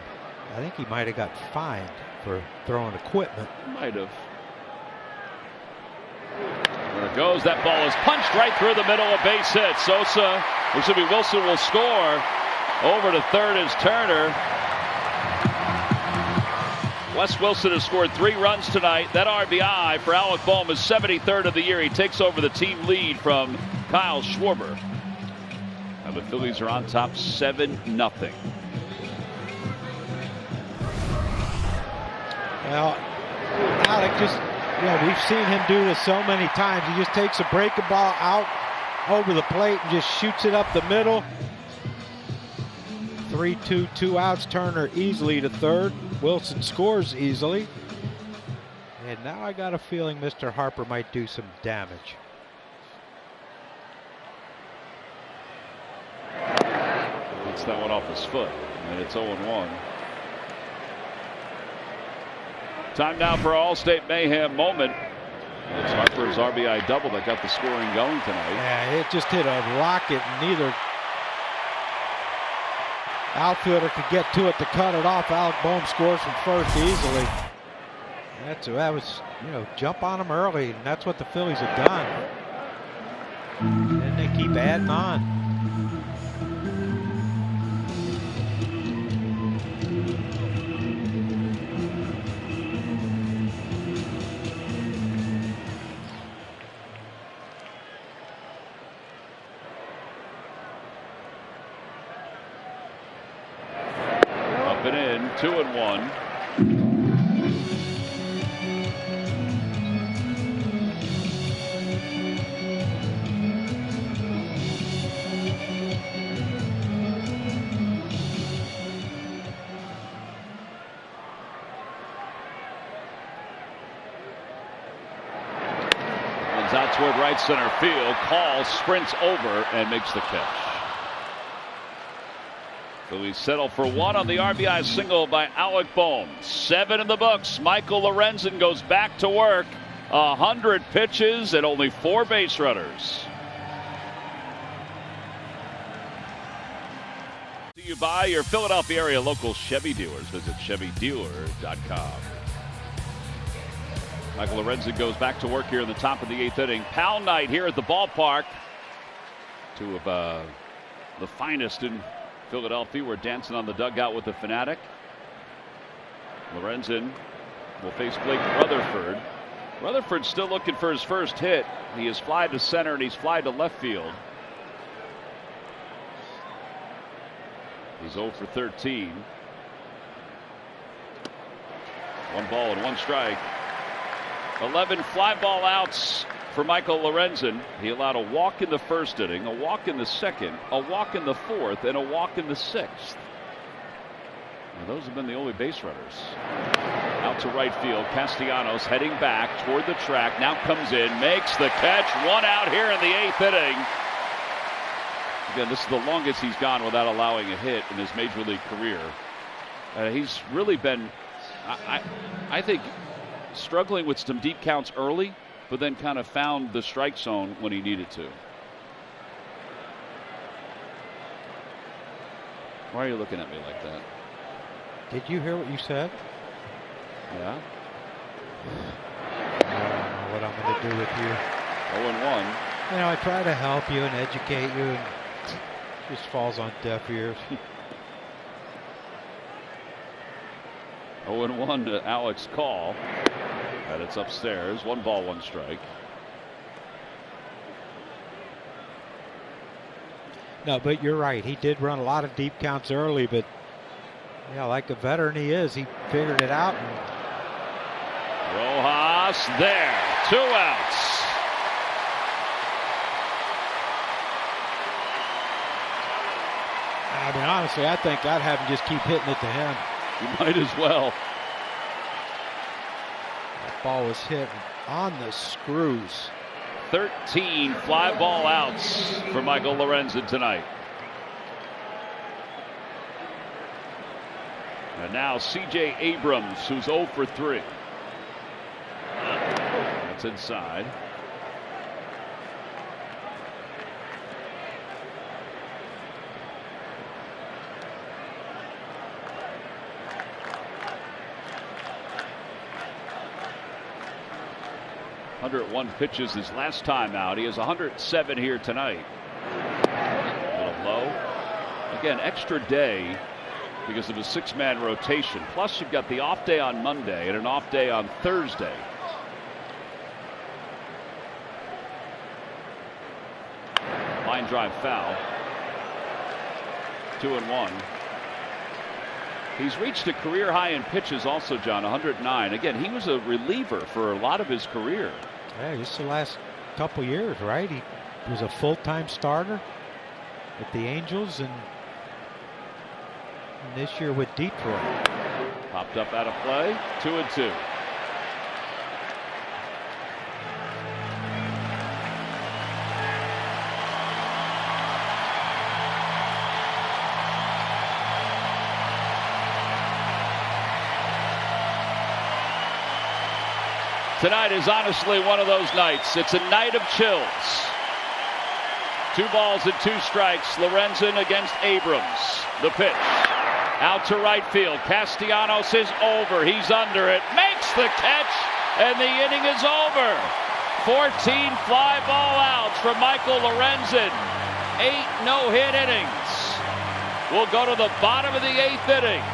I think he might have got fined for throwing equipment. Might have. There it goes. That ball is punched right through the middle. A base hit. Sosa, or should be Wilson, will score. Over to third is Turner. Wes Wilson has scored 3 runs tonight. That RBI for Alec Bohm is 73rd of the year. He takes over the team lead from Kyle Schwarber. Now the Phillies are on top 7-0. Well, Alec just, we've seen him do this so many times. He just takes a breaking ball out over the plate and just shoots it up the middle. 3-2, 2 outs. Turner easily to third. Wilson scores easily. And now I got a feeling Mr. Harper might do some damage. Gets that one off his foot, and it's 0-1. Time now for All-State Mayhem moment. It's Harper's RBI double that got the scoring going tonight. Yeah, it just hit a rocket, and neither outfielder could get to it to cut it off. Alec Bohm scores from first easily. That was, jump on him early, and that's what the Phillies have done. And they keep adding on. Up and in, 2-1. Out toward right center field. Call, sprints over and makes the catch. Phillies settle for 1 on the RBI single by Alec Bohm. 7 in the books. Michael Lorenzen goes back to work. 100 pitches and only 4 base runners. Do you buy your Philadelphia area local Chevy dealers? Visit ChevyDealer.com. Michael Lorenzen goes back to work here in the top of the 8th inning. Pound night here at the ballpark. 2 of the finest in Philadelphia were dancing on the dugout with the Fanatic. Lorenzen will face Blake Rutherford. Rutherford's still looking for his first hit. He has flied to center and he's flied to left field. He's 0 for 13. 1 ball and 1 strike. 11 fly ball outs for Michael Lorenzen. He allowed a walk in the first inning, a walk in the second, a walk in the fourth, and a walk in the 6th. Now those have been the only base runners. Out to right field. Castellanos heading back toward the track. Now comes in, makes the catch. 1 out here in the 8th inning. Again, this is the longest he's gone without allowing a hit in his major league career. He's really been, I think, struggling with some deep counts early, but then kind of found the strike zone when he needed to. Why are you looking at me like that? Did you hear what you said? Yeah. I don't know what I'm going to do with you. 0-1. I try to help you and educate you, and it just falls on deaf ears. 0-1 to Alex Call. And it's upstairs. 1 ball, 1 strike. No, but you're right. He did run a lot of deep counts early, but like a veteran he is, he figured it out. And Rojas there. 2 outs. I mean, honestly, I think I'd have him just keep hitting it to him. You might as well. That ball was hit on the screws. 13 fly ball outs for Michael Lorenzen tonight. And now C.J. Abrams, who's 0 for 3. That's inside. ...101 pitches his last time out. He has 107 here tonight. A little low. Again, extra day because of a 6-man rotation. Plus, you've got the off day on Monday and an off day on Thursday. Line drive foul. 2-1. He's reached a career high in pitches also, John, 109. Again, he was a reliever for a lot of his career. Yeah, just the last couple years, right? He was a full-time starter with the Angels and this year with Detroit. Popped up out of play. 2-2. Tonight is honestly one of those nights. It's a night of chills. 2 balls and 2 strikes. Lorenzen against Abrams. The pitch. Out to right field. Castellanos is over. He's under it. Makes the catch. And the inning is over. 14 fly ball outs for Michael Lorenzen. 8 no-hit innings. We'll go to the bottom of the 8th inning.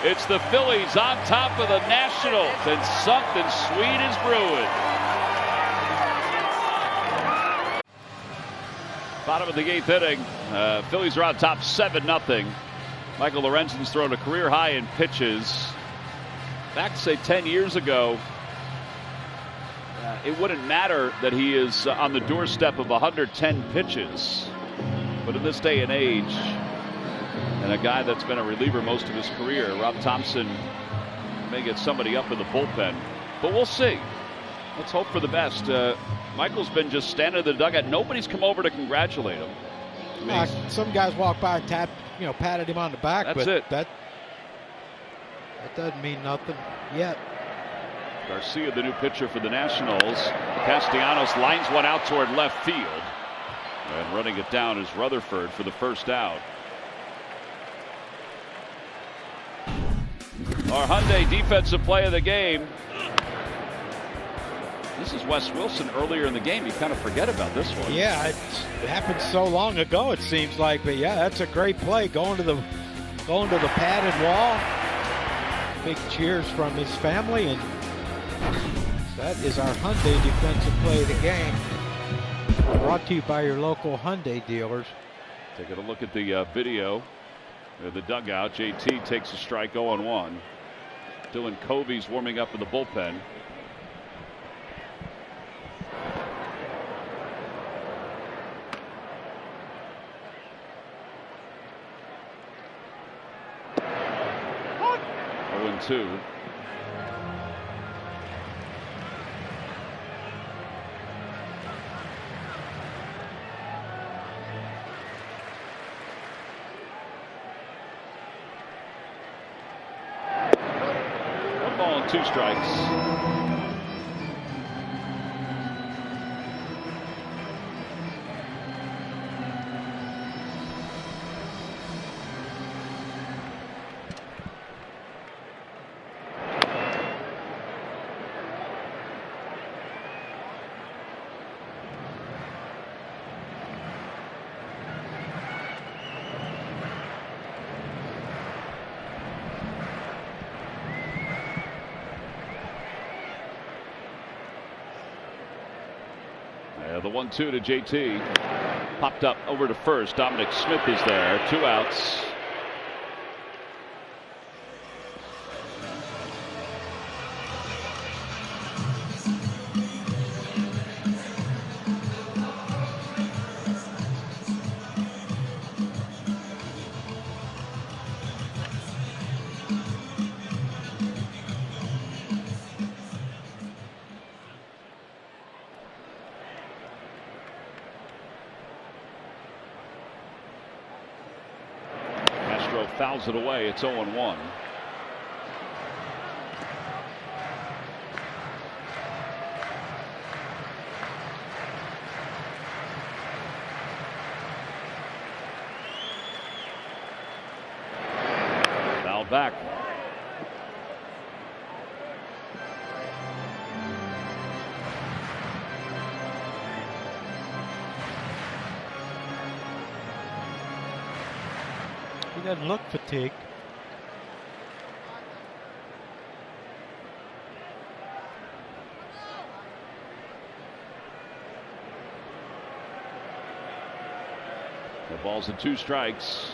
It's the Phillies on top of the Nationals, and something sweet is brewing. Bottom of the 8th inning. Phillies are on top 7-0. Michael Lorenzen's thrown a career high in pitches. Back, say, 10 years ago, it wouldn't matter that he is on the doorstep of 110 pitches. But in this day and age, and a guy that's been a reliever most of his career, Rob Thompson may get somebody up in the bullpen. But we'll see. Let's hope for the best. Michael's been just standing in the dugout. Nobody's come over to congratulate him. I mean, some guys walked by and patted him on the back. That's but it. That doesn't mean nothing yet. Garcia, the new pitcher for the Nationals. Castellanos lines one out toward left field. And running it down is Rutherford for the first out. Our Hyundai defensive play of the game. This is Wes Wilson earlier in the game. You kind of forget about this one. Yeah, it happened so long ago, it seems like. But yeah, that's a great play. Going to the padded wall. Big cheers from his family, and that is our Hyundai defensive play of the game. Brought to you by your local Hyundai dealers. Taking a look at the video. The dugout. JT takes a strike, 0-1. Dylan Covey's warming up in the bullpen. Oh, 2. Ball and 2 strikes. The 1-2 to JT. Popped up over to first. Dominic Smith is there. 2 outs. Fouls it away. It's 0-1. back. He doesn't look fatigued. The ball's at 2 strikes.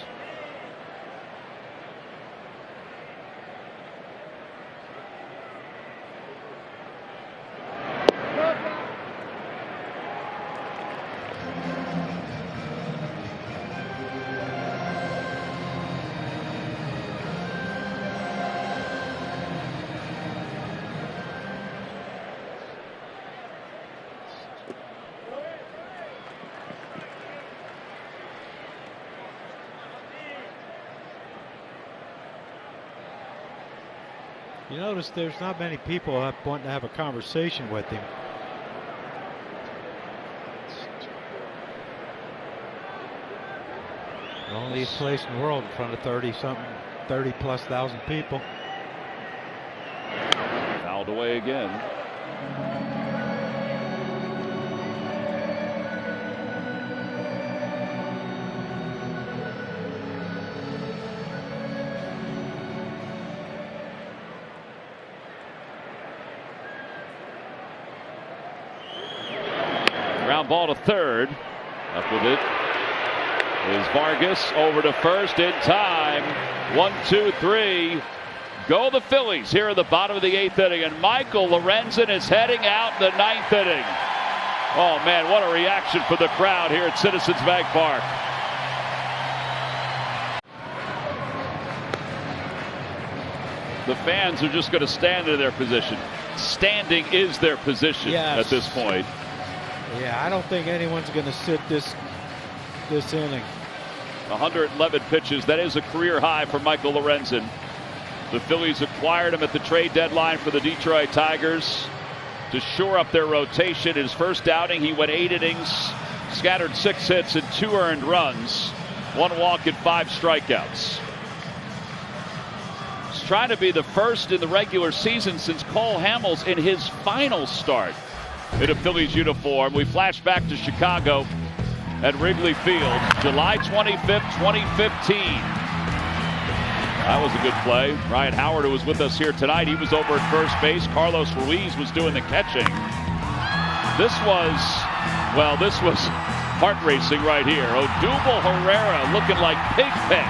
You notice there's not many people up wanting to have a conversation with him. The only place in the world in front of 30+ thousand people. Fouled away again. Ground ball to third. Up with it is Vargas, over to first in time. 1, 2, 3. Go the Phillies here at the bottom of the 8th inning, and Michael Lorenzen is heading out in the 9th inning. Oh man, what a reaction for the crowd here at Citizens Bank Park. The fans are just going to stand in their position. Standing is their position at this point. Yeah, I don't think anyone's going to sit this inning. 111 pitches. That is a career high for Michael Lorenzen. The Phillies acquired him at the trade deadline for the Detroit Tigers to shore up their rotation. His first outing, he went 8 innings, scattered 6 hits and 2 earned runs, 1 walk and 5 strikeouts. He's trying to be the first in the regular season since Cole Hamels in his final start in a Phillies uniform. We flash back to Chicago at Wrigley Field, July 25th, 2015. That was a good play. Ryan Howard, who was with us here tonight, he was over at first base. Carlos Ruiz was doing the catching. This was heart racing right here. Odubel Herrera looking like Pigpen,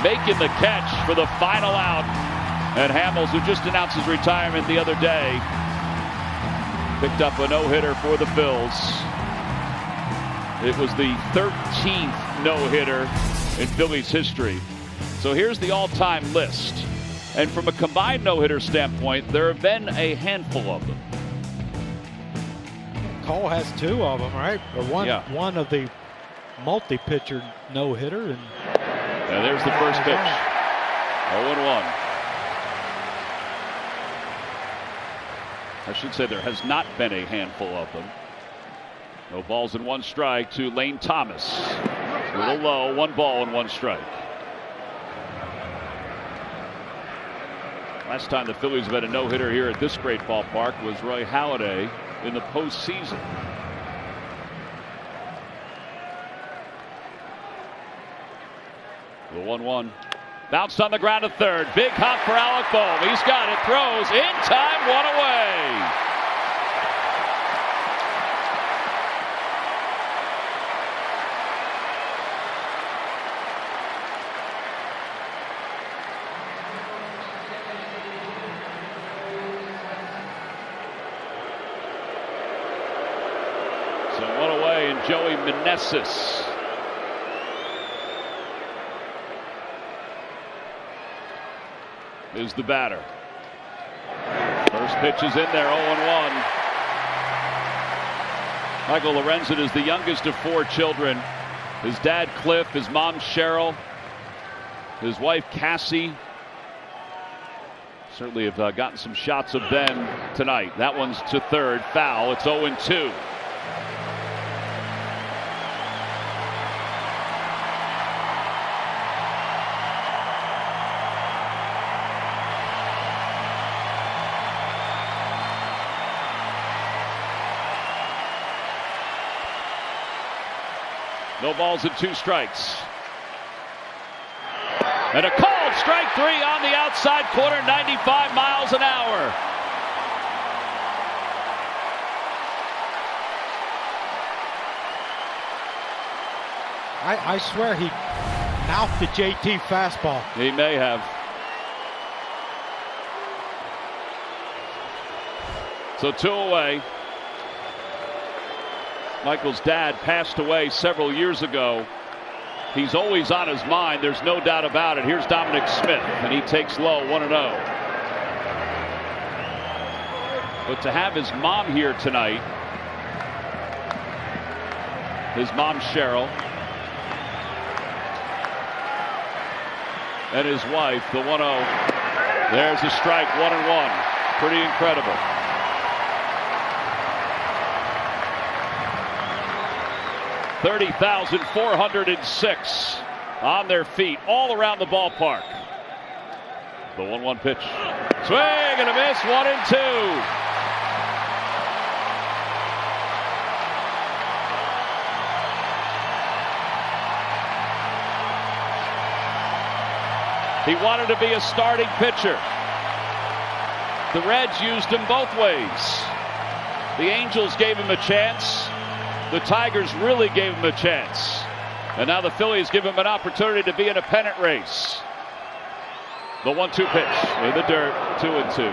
making the catch for the final out. And Hamels, who just announced his retirement the other day, picked up a no-hitter for the Phils. It was the 13th no-hitter in Phillies history. So here's the all-time list. And from a combined no-hitter standpoint, there have been a handful of them. Cole has 2 of them, right? Or one of the multi-pitcher no-hitter. And there's the first pitch. 0-1. I should say there has not been a handful of them. No balls and 1 strike to Lane Thomas. A little low, 1 ball and 1 strike. Last time the Phillies have had a no-hitter here at this great ballpark was Roy Halladay in the postseason. The 1-1. Bounced on the ground to third. Big hop for Alec Bohm. He's got it. Throws in time. 1 away. So 1 away, and Joey Meneses is the batter. First pitch is in there, 0-1. Michael Lorenzen is the youngest of 4 children. His dad, Cliff, his mom, Cheryl, his wife, Cassie. Certainly have gotten some shots of them tonight. That one's to third, foul. It's 0-2. No balls and 2 strikes. And a called strike 3 on the outside corner, 95 miles an hour. I swear he mouthed the JT fastball. He may have. So 2 away. Michael's dad passed away several years ago. He's always on his mind. There's no doubt about it. Here's Dominic Smith, and he takes low, 1-0. But to have his mom here tonight, his mom Cheryl, and his wife, the 1-0. There's a strike, 1-1. Pretty incredible. $30,406 on their feet all around the ballpark. The 1-1 pitch. Swing and a miss, 1-2. He wanted to be a starting pitcher. The Reds used him both ways. The Angels gave him a chance. The Tigers really gave him a chance. And now the Phillies give him an opportunity to be in a pennant race. The 1-2 pitch in the dirt, 2-2.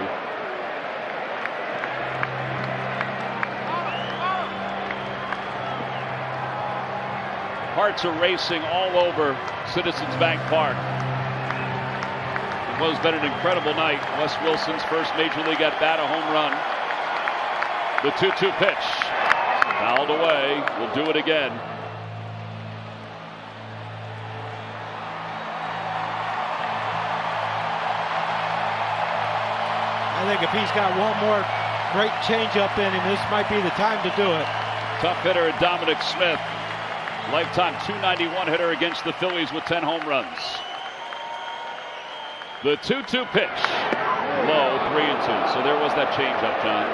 Hearts are racing all over Citizens Bank Park. It was been an incredible night. Wes Wilson's first Major League at-bat, a home run. The 2-2 pitch. Fouled away. We'll do it again. I think if he's got one more great changeup in him, this might be the time to do it. Tough hitter Dominic Smith. Lifetime .291 hitter against the Phillies with 10 home runs. The 2-2 pitch. Low, 3-2. So there was that changeup, John.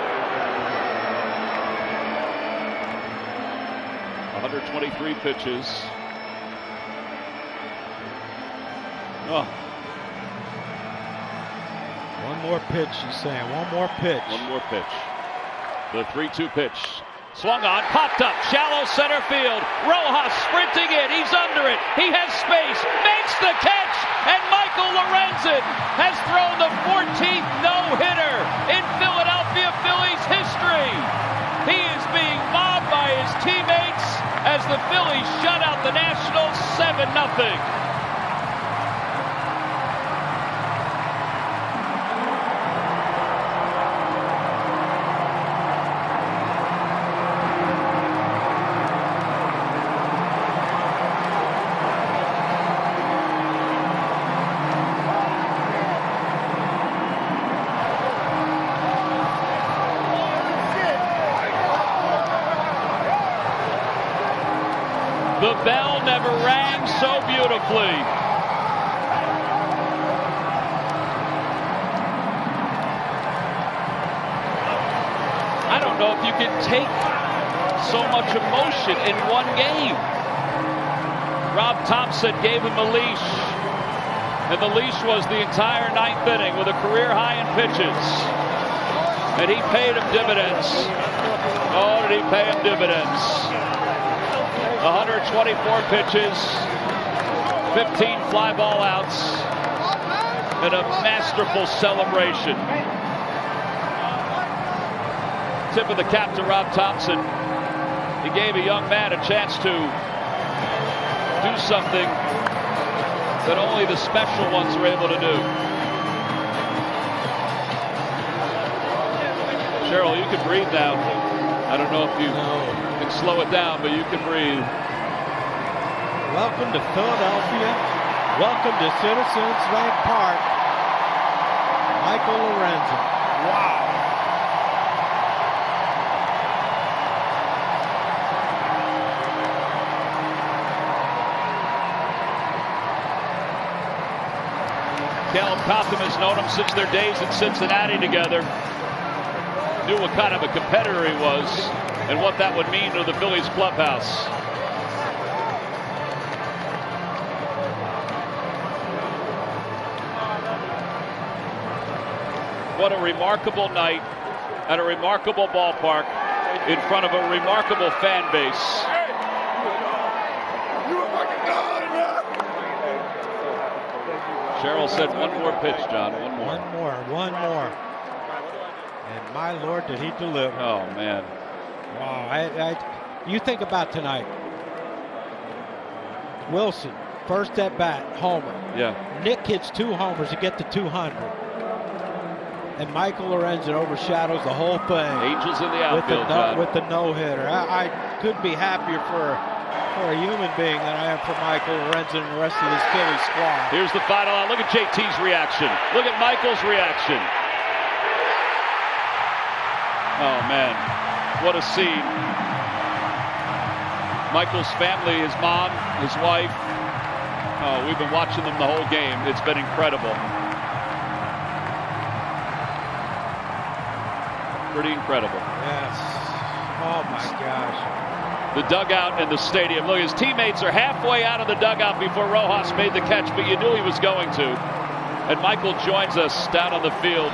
123 pitches. Oh. One more pitch, he's saying. One more pitch. One more pitch. The 3-2 pitch. Swung on, popped up, shallow center field. Rojas sprinting in, he's under it. He has space, makes the catch, and Michael Lorenzen has thrown the 14th no-hitter in Philadelphia Phillies history. He is being mobbed by his teammates as the Phillies shut out the Nationals 7-0. The bell never rang so beautifully. I don't know if you can take so much emotion in one game. Rob Thompson gave him a leash, and the leash was the entire 9th inning with a career high in pitches. And he paid him dividends. Oh, did he pay him dividends? 124 pitches, 15 fly ball outs, and a masterful celebration. Tip of the cap to Rob Thompson. He gave a young man a chance to do something that only the special ones are able to do. Cheryl, you can breathe now. I don't know if you can slow it down, but you can breathe. Welcome to Philadelphia. Welcome to Citizens Bank Park. Michael Lorenzen. Wow. Caleb Cotham has known him since their days in Cincinnati together. Knew what kind of a competitor he was and what that would mean to the Phillies clubhouse. what a remarkable night at a remarkable ballpark in front of a remarkable fan base. Cheryl said one more pitch, John. One more. And my Lord, did he deliver. Oh, man. Wow. You think about tonight. Wilson, first at bat, homer. Yeah. Nick hits 2 homers to get to 200. And Michael Lorenzen overshadows the whole thing. Angels in the outfield, John. With the no-hitter. I couldn't be happier for a human being than I am for Michael Lorenzen and the rest of this Phillies squad. Here's the final out. Look at JT's reaction. Look at Michael's reaction. Oh, man. What a scene. Michael's family, his mom, his wife. Oh, we've been watching them the whole game. It's been incredible. Pretty incredible. Yes. Oh, my gosh. The dugout and the stadium. Look, his teammates are halfway out of the dugout before Rojas made the catch, but you knew he was going to. And Michael joins us down on the field.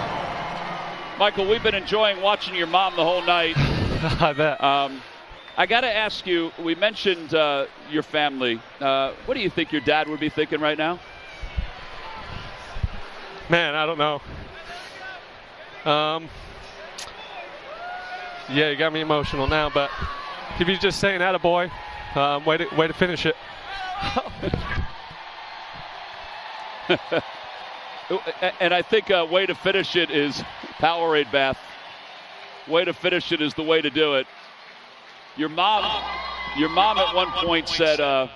Michael, we've been enjoying watching your mom the whole night. I bet. I got to ask you, we mentioned your family. What do you think your dad would be thinking right now? Man, I don't know. Yeah, you got me emotional now, but if you're just saying attaboy, way to finish it. And I think way to finish it is Powerade bath. Way to finish it is the way to do it. Your mom at one point said,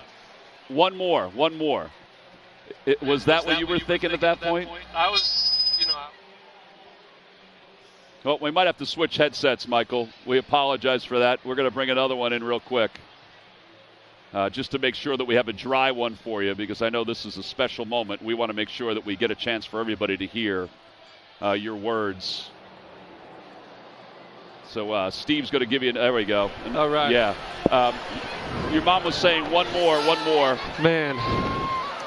one more. Was that what you were thinking at that point? I was, Well, we might have to switch headsets, Michael. We apologize for that. We're going to bring another one in real quick. Just to make sure that we have a dry one for you, because I know this is a special moment. We want to make sure that we get a chance for everybody to hear your words. So Steve's going to give you there we go. All right. Yeah. Your mom was saying one more. Man,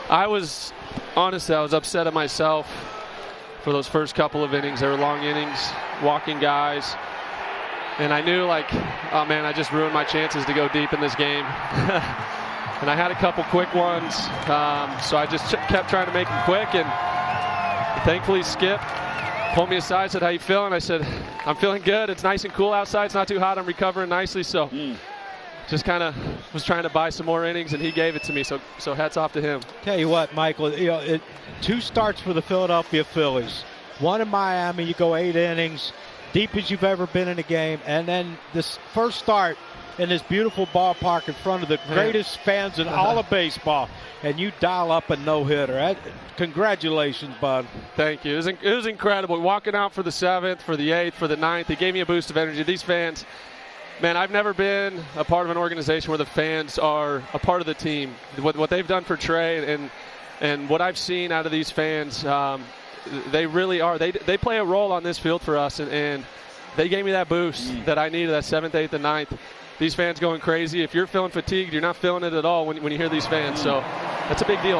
I was upset at myself for those first couple of innings. They were long innings, walking guys. And I knew, oh, man, I just ruined my chances to go deep in this game. And I had a couple quick ones, so I just kept trying to make them quick. And thankfully, Skip pulled me aside, said, how you feeling? I said, I'm feeling good. It's nice and cool outside. It's not too hot. I'm recovering nicely. So just kind of was trying to buy some more innings, and he gave it to me. So hats off to him. Tell you what, Michael, 2 starts for the Philadelphia Phillies. One in Miami, you go 8 innings. Deep as you've ever been in a game, and then this first start in this beautiful ballpark in front of the greatest fans in all of baseball, and you dial up a no-hitter. Congratulations, bud. Thank you. It was incredible. Walking out for the 7th, for the 8th, for the 9th, it gave me a boost of energy. These fans, man, I've never been a part of an organization where the fans are a part of the team. What they've done for Trey and what I've seen out of these fans, they really are. They play a role on this field for us, and they gave me that boost that I needed, that 7th, 8th, and 9th. These fans going crazy. If you're feeling fatigued, you're not feeling it at all when you hear these fans. So that's a big deal.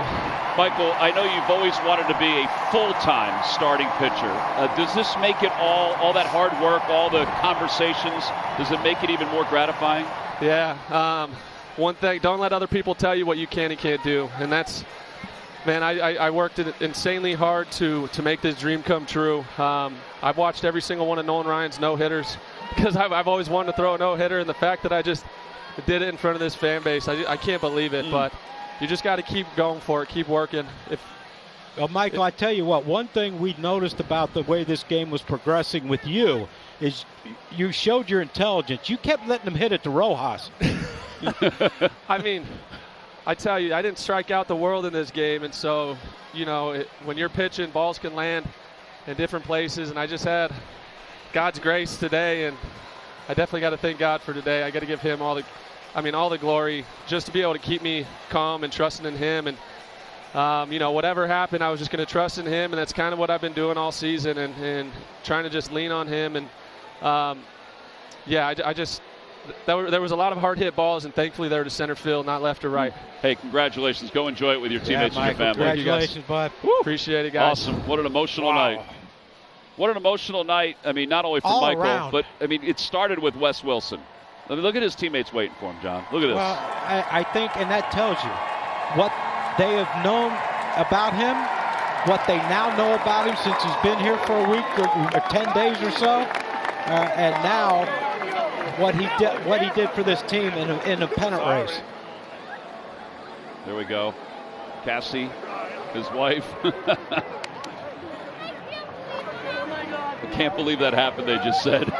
Michael, I know you've always wanted to be a full-time starting pitcher. Does this make it all that hard work, all the conversations, does it make it even more gratifying? Yeah. One thing, don't let other people tell you what you can and can't do. And that's, man, I worked insanely hard to make this dream come true. I've watched every single one of Nolan Ryan's no-hitters because I've always wanted to throw a no-hitter, and the fact that I just did it in front of this fan base, I can't believe it. But you just got to keep going for it, keep working. Well, Michael, I tell you what, one thing we noticed about the way this game was progressing with you is you showed your intelligence. You kept letting them hit it to Rojas. I mean, I tell you, I didn't strike out the world in this game, and so, when you're pitching, balls can land in different places, and I just had God's grace today, and I definitely got to thank God for today. I got to give him all the glory, just to be able to keep me calm and trusting in him, and whatever happened, I was just going to trust in him, and that's kind of what I've been doing all season, and trying to just lean on him, and there was a lot of hard-hit balls, and thankfully they were to center field, not left or right. Hey, congratulations. Go enjoy it with your teammates and your family. Congratulations, bud. Appreciate it, guys. Awesome. What an emotional night. What an emotional night. I mean, not only for All Michael, around. but, I mean, it started with Wes Wilson. I mean, look at his teammates waiting for him, John. Look at this. Well, I think, and that tells you what they have known about him, what they now know about him since he's been here for a week or 10 days or so, and now what he did for this team in a pennant race. There we go. Cassie, his wife. I can't believe that happened, they just said.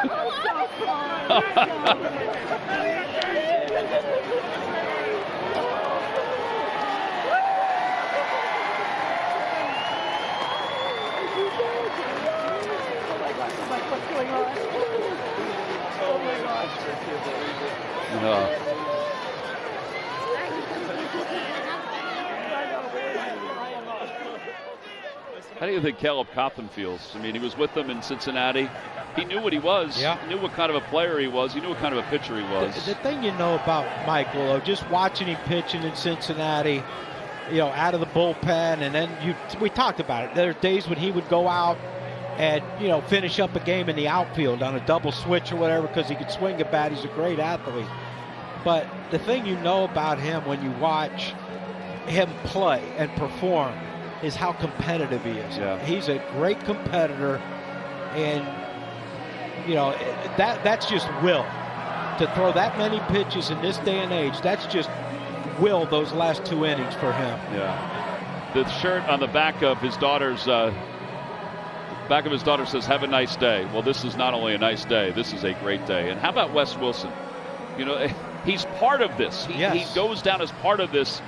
How do you think Caleb Cotham feels? I mean, he was with them in Cincinnati. He knew what he was. Yeah. He knew what kind of a player he was. He knew what kind of a pitcher he was. The thing you know about Michael, though, just watching him pitching in Cincinnati, out of the bullpen, and then we talked about it. There are days when he would go out and, finish up a game in the outfield on a double switch or whatever because he could swing a bat. He's a great athlete. But the thing you know about him when you watch him play and perform is how competitive he is. Yeah. He's a great competitor, and that's just will. To throw that many pitches in this day and age, that's just will those last 2 innings for him. Yeah. The shirt on the back of his daughter says, "Have a nice day." Well, this is not only a nice day, this is a great day. And how about Wes Wilson? He's part of this. He goes down as part of this.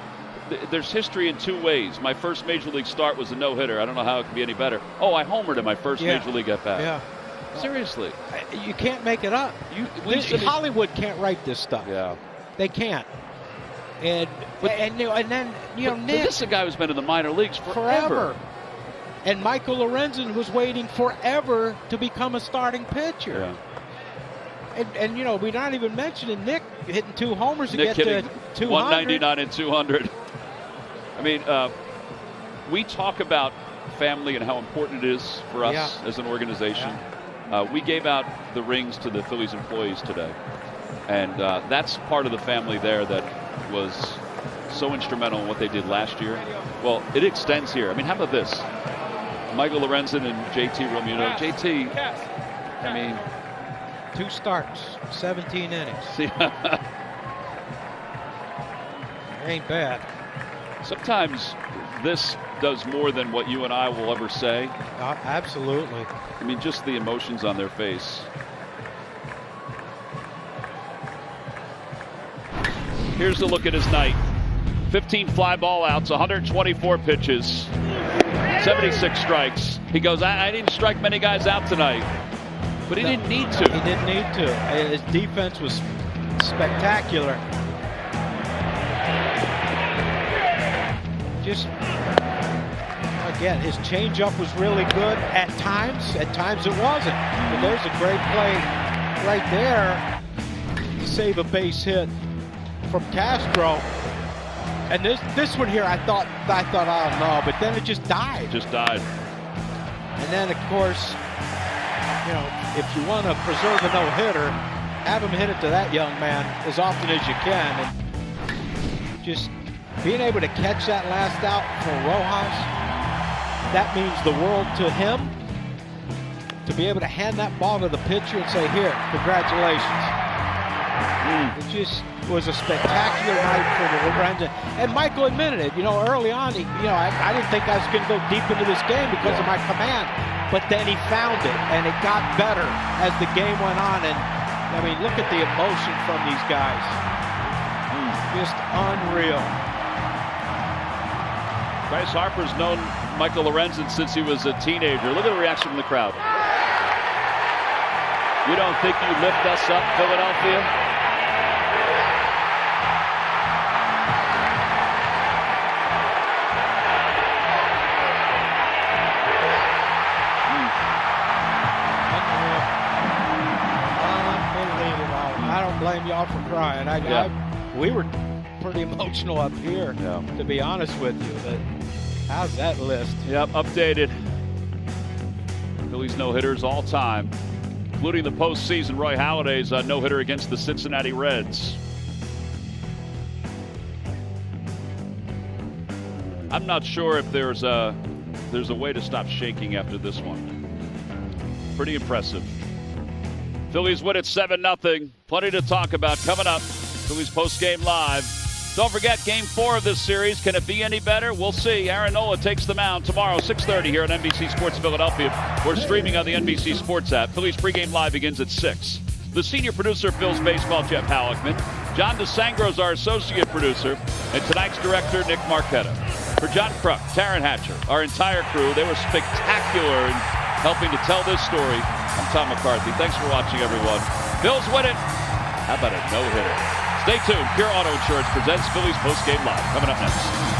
There's history in 2 ways. My first Major League start was a no-hitter. I don't know how it could be any better. Oh, I homered in my first Major League at-bat. Yeah. Seriously. You can't make it up. Hollywood can't write this stuff. Yeah. They can't. And then Nick. This is a guy who's been in the minor leagues forever. And Michael Lorenzen was waiting forever to become a starting pitcher. Yeah. And we're not even mentioning Nick hitting 2 homers to Nick get to 200. 199 and 200. I mean, we talk about family and how important it is for us as an organization. Yeah. We gave out the rings to the Phillies employees today. And that's part of the family there that was so instrumental in what they did last year. Well, it extends here. I mean, how about this? Michael Lorenzen and JT Realmuto. JT, I mean, 2 starts, 17 innings. Ain't bad. Sometimes this does more than what you and I will ever say. Absolutely. I mean, just the emotions on their face. Here's a look at his night. 15 fly ball outs, 124 pitches, 76 strikes. He goes, I didn't strike many guys out tonight. But he didn't need to. He didn't need to. His defense was spectacular. Just, again, his changeup was really good at times. At times it wasn't. But there's a great play right there to save a base hit from Castro. And this one here, I thought, oh no, but then it just died. Just died. And then, of course, if you want to preserve a no-hitter, have him hit it to that young man as often as you can. And just being able to catch that last out for Rojas, that means the world to him. To be able to hand that ball to the pitcher and say, here, congratulations. It just was a spectacular night for the Lorenzen. And Michael admitted it. Early on, I didn't think I was going to go deep into this game because of my command. But then he found it, and it got better as the game went on. And, I mean, look at the emotion from these guys. Just unreal. Bryce Harper's known Michael Lorenzen since he was a teenager. Look at the reaction from the crowd. You don't think you lift us up, Philadelphia? Blame y'all for crying. We were pretty emotional up here, to be honest with you. But how's that list? Yep, updated. Phillies no-hitters all time, including the postseason. Roy Halladay's no-hitter against the Cincinnati Reds. I'm not sure if there's a way to stop shaking after this one. Pretty impressive. Phillies win at 7-0. Plenty to talk about coming up. Phillies post-game live. Don't forget, Game 4 of this series. Can it be any better? We'll see. Aaron Nola takes the mound tomorrow, 6:30 here on NBC Sports Philadelphia. We're streaming on the NBC Sports app. Phillies pregame live begins at 6. The senior producer of Phil's Baseball, Jeff Halleckman. John DeSangro is our associate producer. And tonight's director, Nick Marquetta. For John Kruk, Taryn Hatcher, our entire crew, they were spectacular in helping to tell this story. I'm Tom McCarthy. Thanks for watching, everyone. Phil's win it. How about a no-hitter? Stay tuned. Pure Auto Insurance presents Phillies Postgame Live. Coming up next.